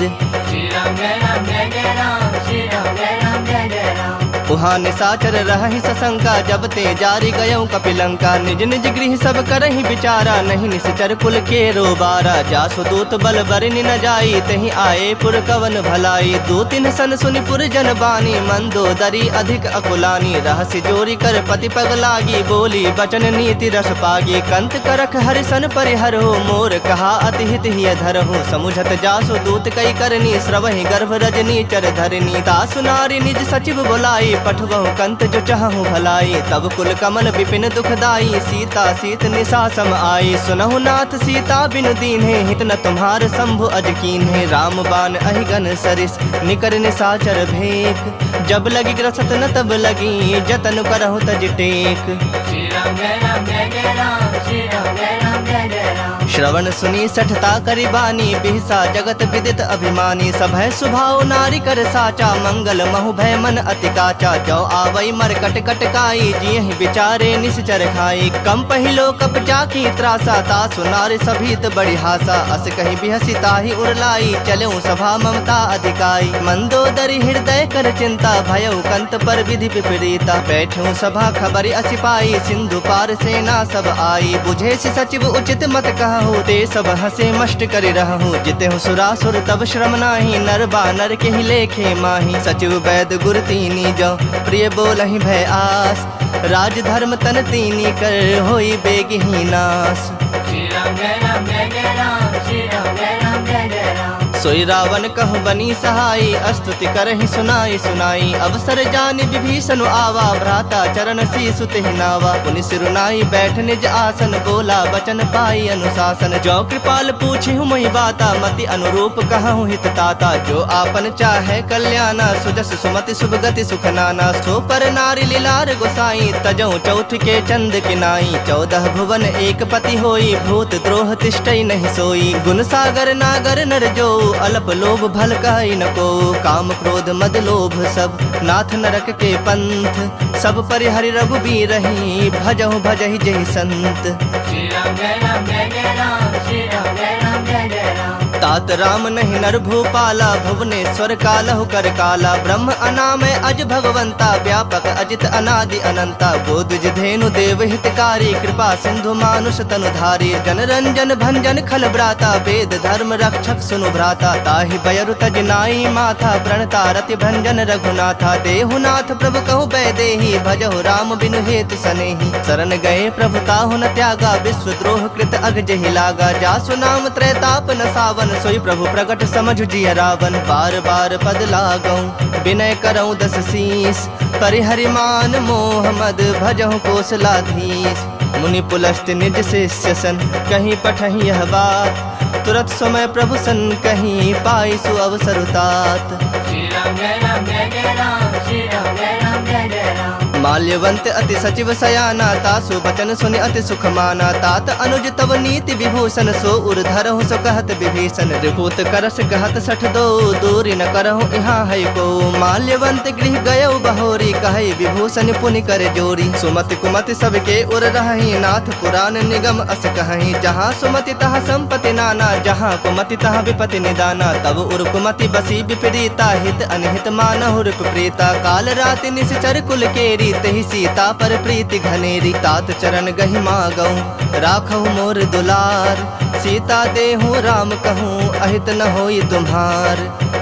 श्री राम जय राम जय जय राम, श्री राम जय राम जय जय राम। उहाँ निसाचर रहहि सशंका, जब ते जारी गयौ कपिलंका। निज निज गृह सब करहि विचारा, नहीं निश्चर कुल के रोबारा। जासु दूत बल बरनि न जाई, तहि आए पुर कवन भलाई। दो तीन सन सुनि पुर जन बानी, मंदोदरी अधिक अकुलानी। रहसि जोरी कर पति पग लागी, बोली बचन नीति रस पागी। कंत करख हरिसन परिहरहु, मोर कहा अति हित हिय धरहु। समुझत जासु दूत कई करनी, श्रवहि गर्भ रजनी चर धरनी। तासु नारी निज सचिव बुलाई, पठवहु कंत जो चाहु भलाई। तब कुल कमल विपिन दुखदाई, सीता सीत निशा सम आई। सुनहु नाथ सीता बिनु दीन्हे, हित न तुम्हार शंभु अज कीन्हे। राम बाण अहिगन सरिस, निकर निशाचर भेक। जब लगी ग्रसत न तब लगी, जतन करहु तज टेक। श्री राम जय राम जय जय राम, श्री राम जय राम जय जय राम। श्रवण सुनी सठता करि बानी, बिहसा जगत विदित अभिमानी। सभय सुभाव नारी कर साचा, मंगल महु भय मन अति काचा। जो आवई मर कट कट काई, जियहि विचारे निश्चर खाई। कम पहिलो कप जाकी त्रासा, तासु नारी सभीत बड़ी हासा। अस कहि बिहसी ताहि उरलाई, चलेउ सभा ममता अधिकाई। मंदोदरी हृदय कर चिंता, भयउ कंत पर विधि विपरीता। बैठऊ सभा खबर असि पाई, सिंधु पार सेना सब आई। बुझेसि सचिव उचित मत कहु, ते सब हसे मष्ट करि रहु। जितेहु सुरासुर तब श्रम नाही, नर बानर के ही लेखे माही। सचिव वैद गुर तीनी, जो प्रिय बोलहि भय आस। राज धर्म तन तीनी, कर होई बेगहि नाश। श्री राम जय राम जय जय राम, श्री राम जय राम जय जय राम। सोई रावण कहु बनी सहाई, स्तुति करहि सुनाई सुनाई। अवसर जानि विभीषण आवा, भ्राता चरण शीसु तेहि नावा। पुनि सिरुनाई बैठ निज आसन, बोला बचन पाई अनुशासन। जो कृपाल पूछिहु मोहि बाता, मति अनुरूप कहूँ हित ताता। जो आपन चाहे कल्याणा, सुजस सुमति शुभ गति सुख नाना। सो पर नारी लीलार गोसाई, तजौ चौथ के चंद किनाई। 14 भुवन एक पति होई, भूत द्रोह तिष्ठई नहीं सोई। गुण सागर नागर नर जो, अल्प लोभ भल कहि न को। काम क्रोध मद लोभ सब, नाथ नरक के पंथ। सब परिहरि रघुबीर रही, भजहु भजहि जहि संत। श्री राम जय राम जय जय राम, श्री राम जय राम जय जय राम। तात राम नहीं नर भूपाला, भुवनेश्वर कालहु कर काला। ब्रह्म अनामय अज भगवंता, व्यापक अजित अनादि अनंता। गोदुज धेनु देव हितकारी, कृपा सिंधु मानुष तनुधारी। जन रंजन भंजन खल ब्राता, वेद धर्म रक्षक सुनु भ्राता। ताहि बयरु तज नाई माथा, प्रणता रति भंजन रघुनाथा। देहुनाथ प्रभु कहु बैदेही, भजहु राम बिनु हेतु सनेही। शरण गए प्रभु ताहु न त्यागा, विश्व द्रोह कृत अग जहि लागा। जासु नाम त्रैताप न सावन, सोई प्रभु प्रगट समझु जिय रावण। बार बार पद लागौ, विनय करौ दस शीस। परिहरि मान मोह मद, भजहु कौशलाधीश। मुनि पुलस्त निज शिष्य सन, कहीं पठहि यह बात। तुरत समय प्रभु सन, कहीं पाई सु अवसर तात। श्री राम जय राम जय जय राम, श्री राम जय राम जय जय राम। माल्यवंत अति सचिव सयाना, तासु बचन सुनि अति सुख माना। तात अनुज तव नीति विभूषण, सो उर धरहु सो कहत विभीषण। रिपुत करस कहत सठ दो, दूरी न करहु यहाँ है को। माल्यवंत गृह गयौ बहोरी, कहै विभूषण पुनि कर जोरी। सुमति कुमति सबके उर रहहि, नाथ पुराण निगम अस कहहि। जहाँ सुमति तहाँ संपत्ति नाना, जहाँ कुमति तहाँ विपति निदाना। तब उर कुमति बसी विपरीता, हित अनहित मानहु रिप प्रीता। काल राति निश्चर कुल केरी, तहि सीता पर प्रीति घनेरी। तात चरण गहि मागऊँ, राखहु मोर दुलार। सीता देहु राम कहूँ, अहित न होई तुम्हार।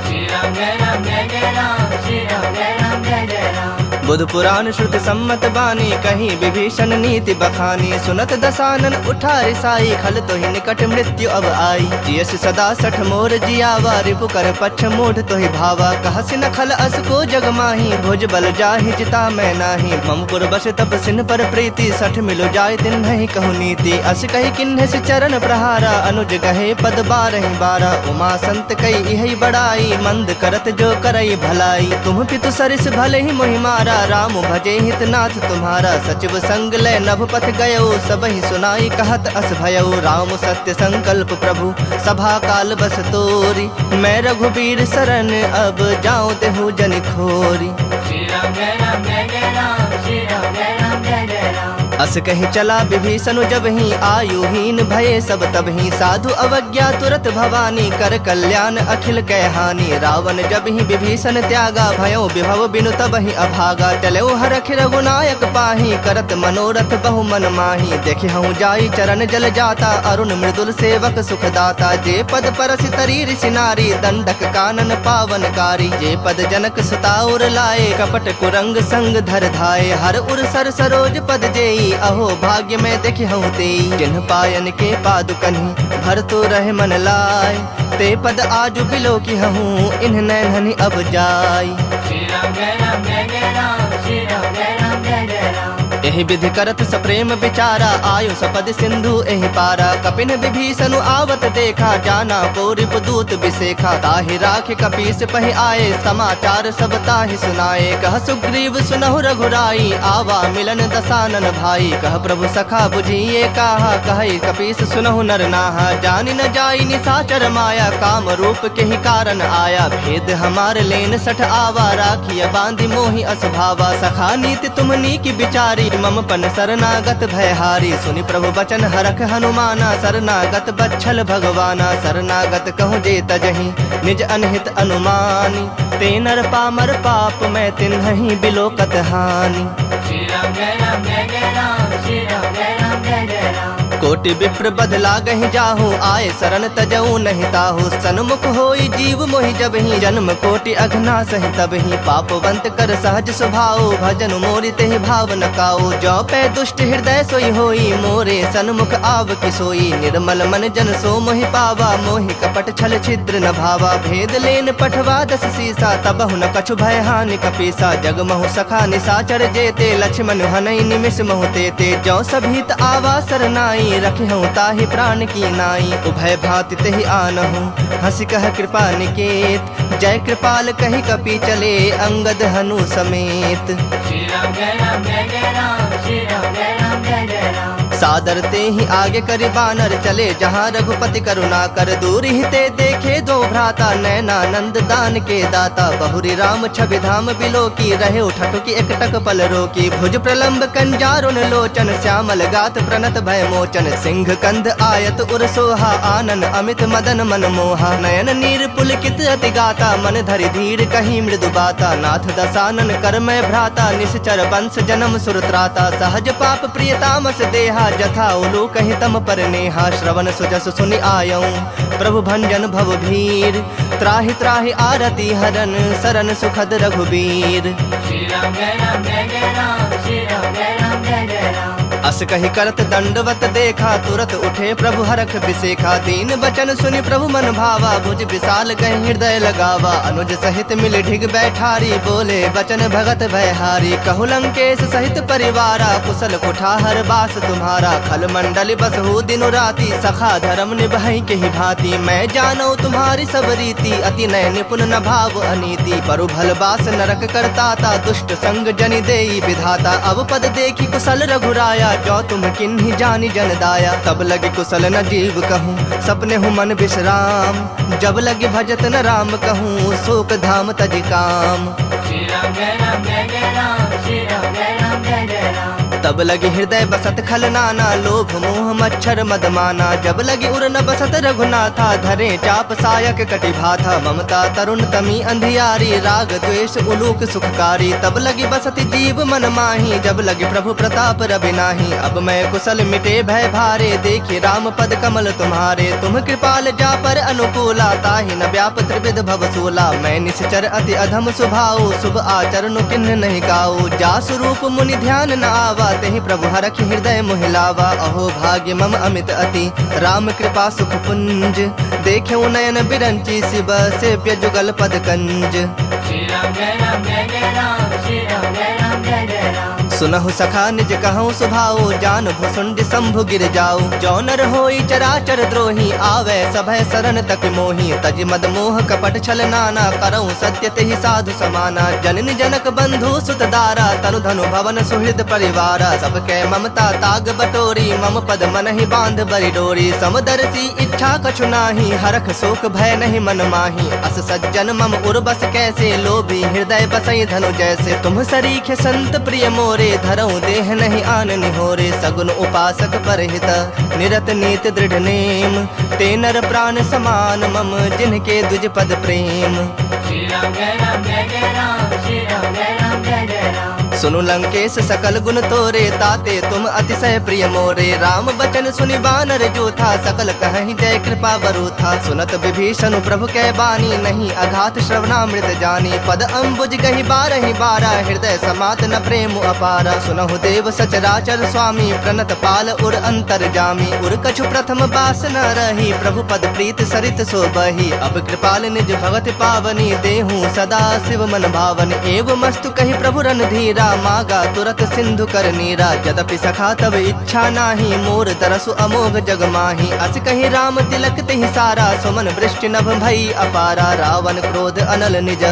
श्री राम जय राम जय जय राम, श्री राम जय राम जय जय राम। बुध पुराण श्रुति सम्मत बानी, कहीं विभीषण नीति बखानी। सुनत दसानन उठा रिसाई, खल तो ही निकट मृत्यु अब आई। जियस सदा सठ मोर जियावा, रिपु कर पक्ष मूढ़ तो ही भावा। कहसि न खल अस को जग माही, भुज बल जाहि जिता मैं नाही। ममपुर बस तप सिन पर प्रीति, सठ मिलो जाय तिन नहीं कहु नीति। अस कही किन्ह से चरण प्रहारा, अनुज गहे पद बारहि बारा। उमा संत कई इहि बड़ाई, मंद करत जो करई भलाई। तुम पितु सरिस भले ही मोहि मारा, राम भजे हित नाथ तुम्हारा। सचिव संग लय नभ पथ गयो, सबहि सुनाई कहत अस भयो। राम सत्य संकल्प प्रभु, सभा काल बस तोरी। मैं रघुबीर शरण, अब जाऊं तेहु जन खोरी। श्री राम जय राम जय जय राम, श्री राम जय राम जय जय राम। अस कहि चला विभीषण जब ही, आयुहीन भये सब तब ही। साधु अवज्ञा तुरत भवानी, कर कल्याण अखिल कै हानि। रावण जब ही विभीषण त्यागा, भयो विभव बिनु तब ही अभागा। चलो हरख रघुनायक पाही, करत मनोरथ बहु मन माही। देखहु जाई चरण जल जाता, अरुण मृदुल सेवक सुख दाता। जे पद परसि तरी ऋषि नारी, दंडक कानन पावनकारी। जे पद जनक सुताउर लाए, कपट कुरंग संग धर धाये। हर उर सर सरोज पद जेई, अहो भाग्य में देखहु तेई। जिन्ह पायन के पादुकन्हि, भर तो रहे मन लाय। ते पद आजु बिलो की हूँ, इन्ह नैनहि अब जाय। श्री राम जय राम जय जय राम, श्री राम जय राम जय जय राम। एहि विधि करत सप्रेम विचारा, आयु सपद सिंधु एहि पारा। कपिन विभीषण आवत देखा, जाना पौरिप दूत बिसेखा। ताहि राख कपीस पहि आए, समाचार सब ताहि सुनाए। कह सुग्रीव सुनहु रघुराई, आवा मिलन दसानन भाई। कह प्रभु सखा बुझिए काहा, कहै कपीस सुनहु नर नाहा। जानि न जाई निशाचर माया, काम रूप के ही कारण आया। भेद हमार लेन सठ आवा, राखिय बांधि मोहि असभावा। सखा नीति तुमनी की बिचारी, मम पन शरणागत भयहारी। सुनि प्रभु बचन हरख हनुमाना, शरणागत बच्छल भगवाना। शरणागत कहूँ जे तजहि, निज अनहित अनुमानी। ते नर पामर पाप, मैं तिन्हि बिलोकत हानि। श्री राम जय राम जय जय राम, श्री राम जय राम जय जय राम। कोटि विप्र बदला गहि जाहु, आए शरण तजऊ नहीं ताहु। सन्मुख होई जीव मोहि जब ही, जन्म कोटि अघना सहि तब ही। पापवंत कर सहज स्वभाव, भजन मोरि तेहि भाव न काऊ। जो पै दुष्ट हृदय सोई होई, मोरे सन्मुख आव कि सोई। निर्मल मन जन सो मोहि पावा, मोहि कपट छल छिद्र न भावा। भेद लेन पठवा दस सीसा, तबहु न कछु भय हानि कपीसा। जग महु सखा निशाचर जेते, लक्ष्मण हनई निमिष महु तेते। जो सभीत आवा सरनाई, रखहु ताहि प्राण की नाई। उभय भांति तेहि आनहु, हंसी कह कृपा निकेत। जय कृपाल कहि कपि चले, अंगद हनु समेत। श्री राम जय राम जय जय राम, श्री राम जय राम जय जय राम। सादर ते ही आगे करि बानर चले, जहाँ रघुपति करुणा कर। दूर ही ते देखे दो भ्राता, नैनानंद दान के दाता। बहुरी राम छवि धाम बिलो की, रहे उठटु की एकटक पल रोकी। भुज प्रलंब कंजारुन लोचन, श्यामल गात प्रणत भय मोचन। सिंह कंध आयत उर सोहा, आनन अमित मदन मन मोहा। नयन नीर पुलकित अति गाता, मन धरि धीर कहीं मृदु बाता। नाथ दसानन कर मैं भ्राता, निश्चर वंश जन्म सुरत्राता। सहज पाप प्रियतामस देहा, जथा उलू कहि तम पर नेहा। श्रवण सुजस सुनि आयऊँ, प्रभु भंजन भव भीर। त्राहि त्राहि आरती हरन, शरण सुखद रघुबीर। श्री राम जय राम जय जय राम, श्री राम जय राम जय जय राम। अस कही करत दंडवत देखा, तुरत उठे प्रभु हरख बिसेखा। दीन बचन सुनि प्रभु मन भावा, भुज विशाल कहि हृदय लगावा। अनुज सहित मिल ढिग बैठारी, बोले बचन भगत भयहारी। कहु लंकेश सहित परिवारा, कुशल कुठार बास तुम्हारा। खल मंडल बसहु दिनु राति, सखा धर्म निभाई के ही भांति। मैं जानो तुम्हारी सब रीति, अति नय निपुण न भाव अनीति। परु भल बास नरक करताता, दुष्ट संग जनि देई विधाता। अब पद देखी कुशल रघुराया, जो तुम किन्हीं जानी जन दाया। तब लगे कुशल न जीव कहूँ, सपने हूँ मन विश्राम। जब लगे भजत न राम कहूँ, शोक धाम तज काम। श्री राम जय राम जय जय राम, श्री राम जय राम जय जय राम। तब लगे हृदय बसत खल नाना, लोभ मोह मच्छर मद माना। जब लगे उर न बसत रघुनाथा, धरे चाप सायक कटि भाथा। ममता तरुण तमी अंधियारी, राग द्वेष उलूक सुखकारी। तब लगी बसत जीव मन माही, जब लगे प्रभु प्रताप रवि नाही। अब मैं कुशल मिटे भय भारे, देखी राम पद कमल तुम्हारे। तुम कृपाल जा पर अनुकूला, ताहि न व्याप त्रिविध भवसूला। मैं निश्चर अति अधम स्वभाव, शुभ आचरण किन्ह नहीं गाओ। जा स्वरूप मुनि ध्यान न आवा, तेहि प्रभु हरखि हृदय मोहिलावा। अहो भाग्य मम अमित अति, राम कृपा सुख पुंज। देखे नयन बिरंची, शिव सेव्य जुगल पद कंज। श्री राम जय राम जय जय राम, श्री राम जय राम जय जय राम। सुनहु सखा निज कहूँ सुभाओ, जान भुसुंड शंभु गिर जाओ। जो नर होई चराचर द्रोही, आवे सभय शरण तक मोही। तज मद मोह कपट छल नाना, करऊँ सत्य तेहि साधु समाना। जननी जनक बंधु सुत दारा, तनु धनु भवन सुहृद परिवारा। सबके ममता ताग बटोरी, मम पद मन ही बांध बरि डोरी। समदर्शी इच्छा कछु नाही, हरख शोक भय नहीं मन माही। अस सज्जन मम उर्बस कैसे, लोभी हृदय बसई धनु जैसे। तुम सरीखे संत प्रिय मोरे, धरऊँ देह नहीं आन निहोरे। सगुन उपासक परहित, निरत नीत दृढ़ नेम। ते नर प्राण समान मम, जिनके दुज पद प्रेम। श्री राम जय राम जय जय राम, श्री राम जय राम जय जय राम। सुनु लंकेश सकल गुण तोरे, ताते तुम अतिशय प्रिय मोरे। राम बचन सुनि बानर जो था, सकल कहीं जय कृपा बरु था। सुनत विभीषण प्रभु कै बानी, नहीं अघात श्रवणामृत जानी। पद अम्बुज गही बारहि बारा, हृदय समात न प्रेम अपारा। सुनहु देव सचराचर स्वामी, प्रणत पाल उर अंतर जामी। उर कछु प्रथम बास न रही, प्रभु पद प्रीत सरित सोबही। अब कृपाल निज भगत पावनी, देहूँ सदा शिव मन भावनी। एवं मस्तु कही प्रभु रणधीरा, मागा तुरत सिंधु कर नीरा। यद्यपि सखा तब इच्छा नाही, मोर तरसु अमोघ जग माही। अस कही राम तिलक तेहि सारा, सुमन वृष्टि नभ भई अपारा। रावण क्रोध अनल निज,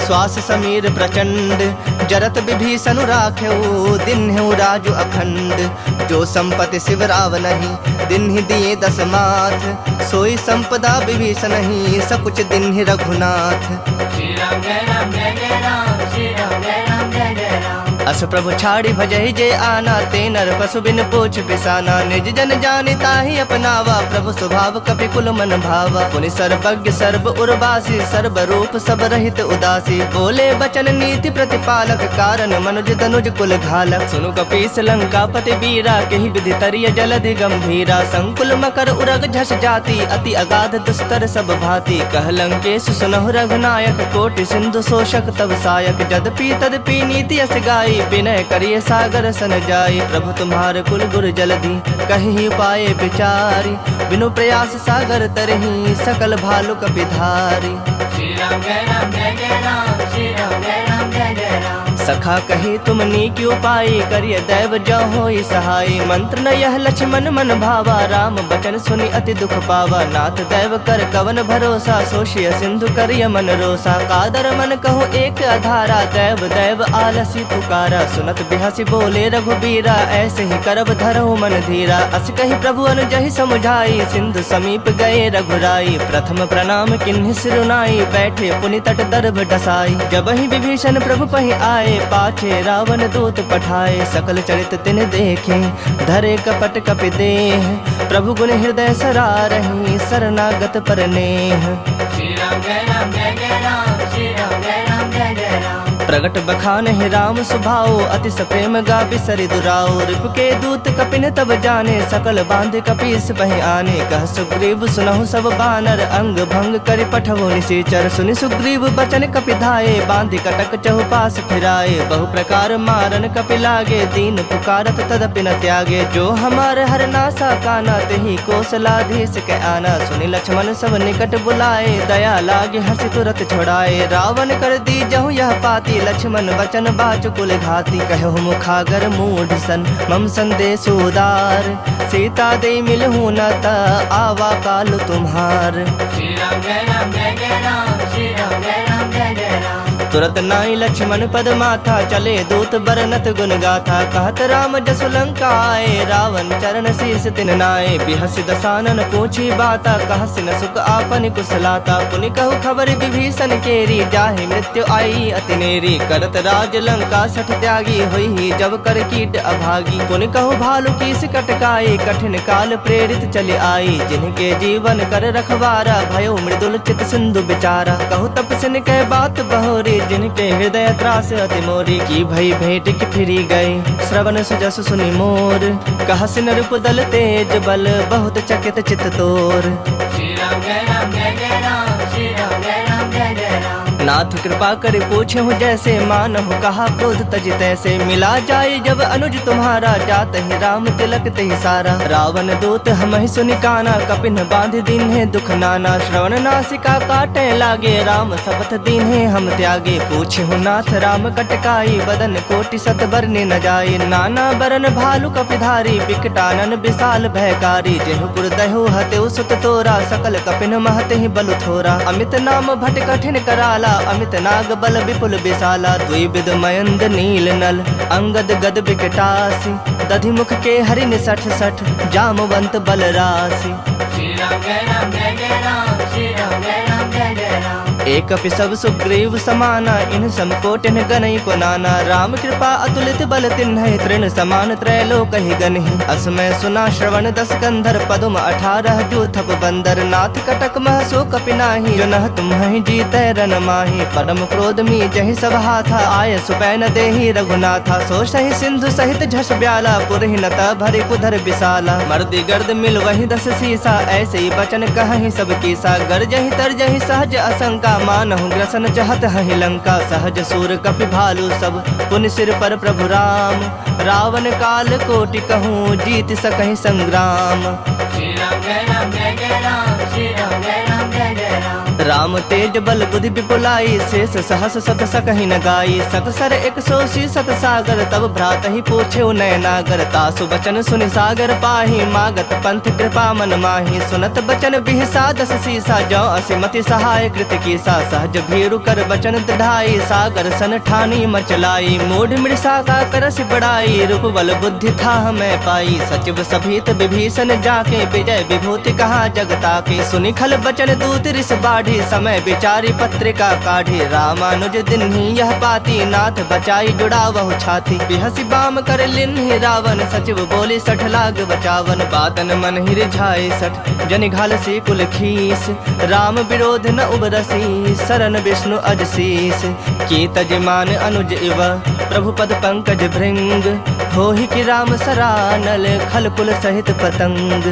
श्वास समीर प्रचंड। जरत विभीषण राखेऊ, दिन्हु राजु अखंड। जो संपत्ति शिव राव नहीं, दिन्हि दिए दस माथ। सोई संपदा विभीषण ही, सकुच दिन्हि रघुनाथ। श्री राम जय राम जय जय राम, श्री राम जय राम जय जय राम। अस प्रभु छाड़ी भजहि जे आना, ते नर पशु बिन पूछ बिसाना। निज जन जानि ताहि अपनावा, प्रभु स्वभाव कपि कुल मन भावा। पुनि सर्वज्ञ सर्व उर्वासी, सर्व रूप सब रहित उदासी। बोले बचन नीति प्रतिपालक, कारण मनुज तनुज कुल घालक। सुनु कपीस लंकापति वीरा, केहि विधि तरिय जलधि गंभीरा। संकुल मकर उरग झस जाति, अति अगाध दुस्तर सब भांति। कह लंकेश सुनहु रघुनायक, कोटि सिंधु शोषक तब सायक। जदपि तदपि नीति यस गाई, विनय करिए सागर सन जाई। प्रभु तुम्हार कुल गुर जलधि, कहीं पाए विचारी। बिनु प्रयास सागर तरही, सकल भालु कपिधारी। श्री राम जय राम जय जय राम, श्री राम जय राम जय जय राम। सखा कही तुम नीक उपाय, करिय दैव जो होई सहाय। मंत्र न यह लक्ष्मण मन भावा, राम बचन सुनि अति दुख पावा। नाथ दैव कर कवन भरोसा, सोशिय सिंधु करिय मन रोसा। कादर मन कहो एक आधारा, दैव दैव आलसी पुकारा। सुनत बिहसी बोले रघुबीरा, ऐसे ही करब धरहु मन धीरा। अस कही प्रभु अनुजहि समुझाई, सिंधु समीप गए रघुराई। प्रथम प्रणाम किन्हि सिरुनाई, बैठे पुनि तट दर्भ डसाई। जबहि विभीषण प्रभु पहि आए, पाछे रावण दूत पठाए। सकल चरित तिन देखे, धरे कपट कपि देह। प्रभु गुण हृदय सरारहि, शरणागत पर नेह। श्री राम जय राम जय जय राम, श्री राम जय राम जय जय राम। प्रगट बखान है राम सुभाओ, अति सप्रेम गा बिसरि दुराओ। रिप के दूत कपिन तब जाने, सकल बांध कपीस बहि आने। कह सुग्रीव सुनहु सब बानर, अंग भंग करि पठवो निशाचर। सुनि सुग्रीव बचन कपि धाये, बांधि कटक चहुपास फिराए। बहु प्रकार मारन कपि लागे, दीन पुकारत तदपि न त्यागे। जो हमार हर नासा काना, तेहि कौशलाधीश के आना। सुनि लक्ष्मण सब निकट बुलाए, दया लागे हंसी तुरत छुड़ाए। रावण कर दी जहु यह पाती, लक्ष्मण वचन बाचुकुल घाती। कहु मुखागर मूढ़ सन, मम संदेश उदार। सीता दे मिलहु न त, आवा काल तुम्हार। श्री राम जय राम जय जय राम, श्री राम जय राम जय जय राम। तुरत नाई लक्ष्मण पद माथा, चले दूत बरनत गुन गाथा। कहत राम जसु लंका आए, रावण चरण शीस तिन नाए। बिहसि दसानन पूछी बाता, कहसि न सुख आपन कुशलाता। पुनि कहु खबर विभीषण केरी, जाहि मृत्यु आई अति नेरी। करत राज लंका सठ त्यागी, होई जब कर कीट अभागी। पुनि कहु भालु कीस कटकाई, कठिन काल प्रेरित चले आई। जिनके जीवन कर रखवारा, भयो मृदुल चित सिंधु बिचारा। कहु तपस्विन कह बात बहोरी, जिनके हृदय त्रास अति मोरी। की भई भेंट की फिरी गए, श्रवण सुजस सुनि मोर। कहसि नृप दल तेज बल, बहुत चकित चित तोर। श्री राम जय राम जय जय राम, श्री राम जय राम जय जय राम। नाथ कृपा कर पूछे हूँ जैसे, मानहु कहा क्रोध तज तैसे। मिला जाए जब अनुज तुम्हारा, जात ही राम तिलक तहि सारा। रावण दूत हमहि सुनि काना, कपिन बांध दीन्हे दुख नाना। श्रवण नासिका काटे लागे, राम शपथ दीन्हे हम त्यागे। पूछे हूँ नाथ राम कटकाई, बदन कोटि सत बरने न जाए। नाना बरन भालु कपिधारी, बिकटानन विशाल भयकारी। जेहुपुर दहु हतेउ सुत तोरा, सकल कपिन महते ही बलु थोरा। अमित नाम भट कठिन कराला, अमित नाग बल विपुल विशाला। द्विविध मयंद नील नल, अंगद गद विकटासी। दधि मुख के हरिन सठ सठ, जामवंत बल राशि। श्री राम जय राम जय जय राम, श्री राम जय राम जय जय राम। एक कपि सब सुग्रीव समाना, इन समकोटिन गनई को नाना। राम कृपा अतुलित बल तिन्है, तृण समान त्रैलोक ही गनहि। असमय सुना श्रवण दस कंधर, पदुम 18 जूथप बंदर। नाथ कटक मह सो कपि नाही, जो नह तुम्हि जीतै रन माही। परम क्रोध मी जहि सब हाथा, आय सुपैन देहि रघुनाथा। सो सहि सिंधु सहित झस ब्याला, पुरहि नत भरि कुधर विशाला। मर्दि गर्द मिल वही 10 सीसा, ऐसे ही बचन कहहि सब कीसा। गरजहि तरजहि सहज असंका, मानहु ग्रसन चहत हहि लंका। सहज सूर कपि भालु सब, पुनि सिर पर प्रभु राम। रावण काल कोटि कहूँ, जीत सकहि संग्राम। श्री राम जय राम जय जय राम, श्री राम जय राम जय जय राम। राम तेज बल बुद्धि विपुलाई, शेष सहस सत सकहि न गाई। सकसर 180 सत सागर, तब भ्रात ही पूछे नय नागर। तासु बचन सुनि सागर पाही, मागत पंथ कृपा मन माही। सुनत बचन बिहसा 10 सीसा, जौ असिमति सहाय कृत कीसा। सहज भीरु कर बचन दृढ़ाई, सागर सन ठानी मचलाई। मूढ़ मृषा का करस बड़ाई, रूप बल बुद्धि था मैं पाई। सचिव सभीत विभीषण जाके, विजय विभूति कहा जगता के। सुनि खल बचन दूत रिस बाढ़ी, समय विचारी पत्रिका काढ़ी। रामानुज दिन्हि यह पाती, नाथ बचाई जुड़ावहु छाती। बिहसि बाम कर लिन्हि रावण, सचिव बोली 60 लाग बचावन। बातन मन ही रिझाए 60, जनि घालसी कुल खीस। राम विरोध न उबरसी, शरण विष्णु अजशीस। की तजमान अनुज इव, प्रभु पद पंकज भृंग। होहि कि राम सरानल, खल कुल सहित पतंग।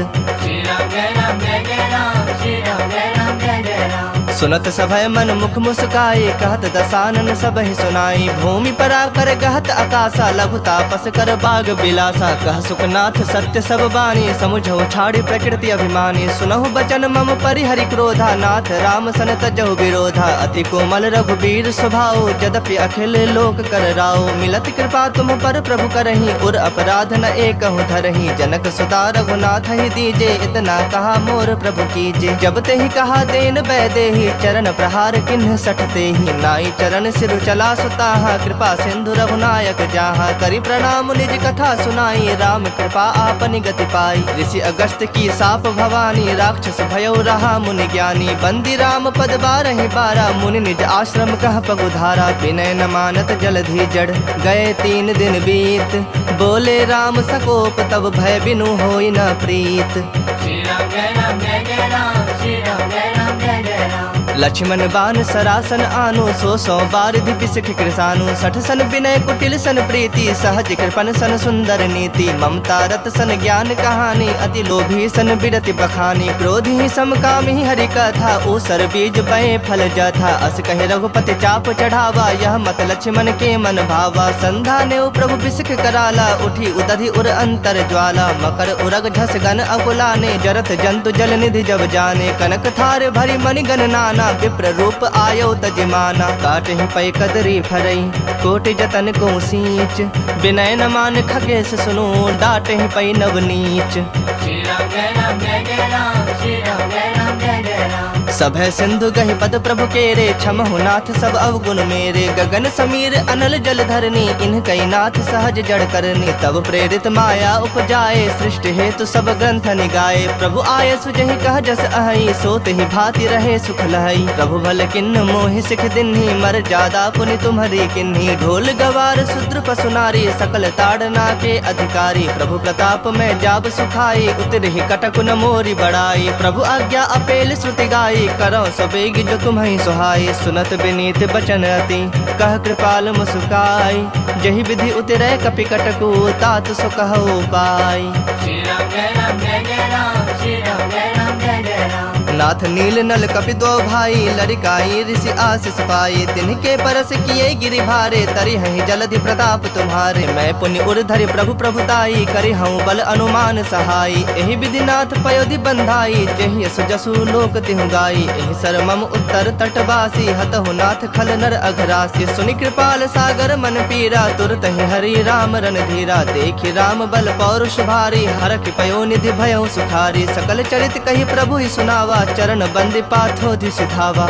श्री राम जय राम जय जय राम, श्री राम जय राम जय जय राम। सुनत सभय मन मुख मुस्काए, कहत दसानन सबहि सुनाई। भूमि परा कर गहत आकाशा, लघु तापस कर बाग बिलासा। कह सुखनाथ सत्य सब बानी, समुझौ छाड़ी प्रकृति अभिमानी। सुनहु बचन मम परिहरि क्रोधा, नाथ राम सन तजहु विरोधा। अति कोमल रघुबीर स्वभाव, यद्यपि अखिल लोक कर राव। मिलत कृपा तुम पर प्रभु करही, उर अपराध न एकहु धरही। जनक सुता रघुनाथ ही दीजे, इतना कहा मोर प्रभु कीजे। जब ते ही कहा देन बैदेही, चरण प्रहार किन्ह सठते ही। नाई चरण सिर चला सुताहा, कृपा सिंधु रघुनायक जाहा। करि प्रणाम निज कथा सुनाई, राम कृपा आपनि गति पाई। ऋषि अगस्त की साप भवानी, राक्षस भयो रहा मुनि ज्ञानी। बंदी राम पद 12 बारा, मुनि निज आश्रम कह पगुधारा। विनय न मानत जलधि जड़, गए 3 दिन बीत। बोले राम सकोप, तब भय बिनु होई न प्रीत। श्री राम जय राम जय जय राम, श्री राम जय राम जय जय राम। लक्ष्मण बान सरासन आनु 100 बार धिपि सिख कृसानु 60 सन विनय कुटिल सन प्रीति सहज कृपन सन सुंदर नीति ममता रत सन ज्ञान कहानी अति लोभी सन बिरति बखानी क्रोधी समकामी हरि कथा ऊसर बीज बए फल जथा अस कहे रघुपति चाप चढ़ावा यह मत लक्ष्मण के मन भावा संधा ने प्रभु बिसिख कराला उठी उदधि उर अंतर ज्वाला मकर उरग झस गन अकुलाने जरत जंतु जल निधि जब जाने कनक थार भरी मणि गण नाना विप्र रूप आयो तजमाना काटहि पै कदरी फरई कोटि जतन को सींच विनय न मान खगेश सुनो डाटहि पै नवनीच श्री राम जय राम जय जय राम श्री राम जय राम जय जय राम सब है सिंधु गहि पद प्रभु केरे क्षमहु नाथ सब अवगुण मेरे गगन समीर अनल जल धरनी इन कई नाथ सहज जड़ करनी तब प्रेरित माया उपजाए सृष्टि हेतु सब ग्रंथ निगाए प्रभु आय सुजहि कह जस अहि सोत ही भांति रहे सुख लहई प्रभु भल किन्न मोहि सिख दिन्ही मर जादा पुनि तुम्हारी किन्ही ढोल गवार शूद्र पशु नारी सकल ताड़ना के अधिकारी प्रभु प्रताप में जाब सुखाई उतरहि कटक न मोरी बड़ाई प्रभु आज्ञा अपेल श्रुति गाई करो सबेग जो तुम्हें सुहाई सुनत विनीत बचन अति कह कृपाल मुस्काई जहि विधि उतरे कपि कटकु तात सो कहो पाई श्री राम जय राम जय जय राम श्री राम जय राम जय जय राम नाथ नील नल कपि दो भाई लड़काई ऋषि आशीष पाई तिनके परस किए गिरि भारे तरि हहि जलधि प्रताप तुम्हारे मैं पुण्य उर्धरि प्रभु प्रभुताई करि हूँ बल अनुमान सहाई एहि विधि नाथ पयोधि बंधाई जेहि यस जसु लोक तिहु गाई एहि सर मम उत्तर तटवासी हतहु नाथ खल नर अघरासी सुनि कृपाल सागर मन पीरा तुरत ही हरि राम रन धीरा देखि राम बल पौरुष भारी हरखि पयो निधि भयो सुखारी सकल चरित कहि प्रभु ही सुनावा चरण बंदी पाथोधि सिधावा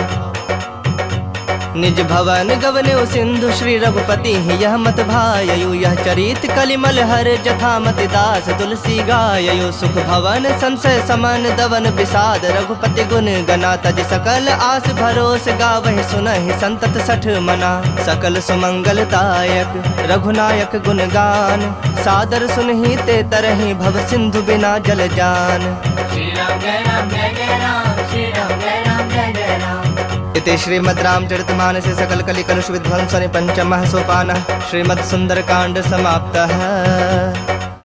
निज भवन गवने सिंधु श्री रघुपति यह मत भायु यह चरित कलिमल हर जथा मति दास तुलसी गायु सुख भवन संशय समन दवन विषाद रघुपति गुण गना तज सकल आस भरोस गावहि सुनहि संतत सठ मना सकल सुमंगलदायक रघुनायक गुण गान सादर सुनहि ते तरहि भव सिंधु बिना जल जान श्री राम जय राम जय जय राम श्री राम जय राम जय जय राम इति श्रीमद् रामचरितमानसे सकल कलि कलुष विध्वंसने पंचमः सोपानः श्रीमद् सुंदरकांड समाप्तः।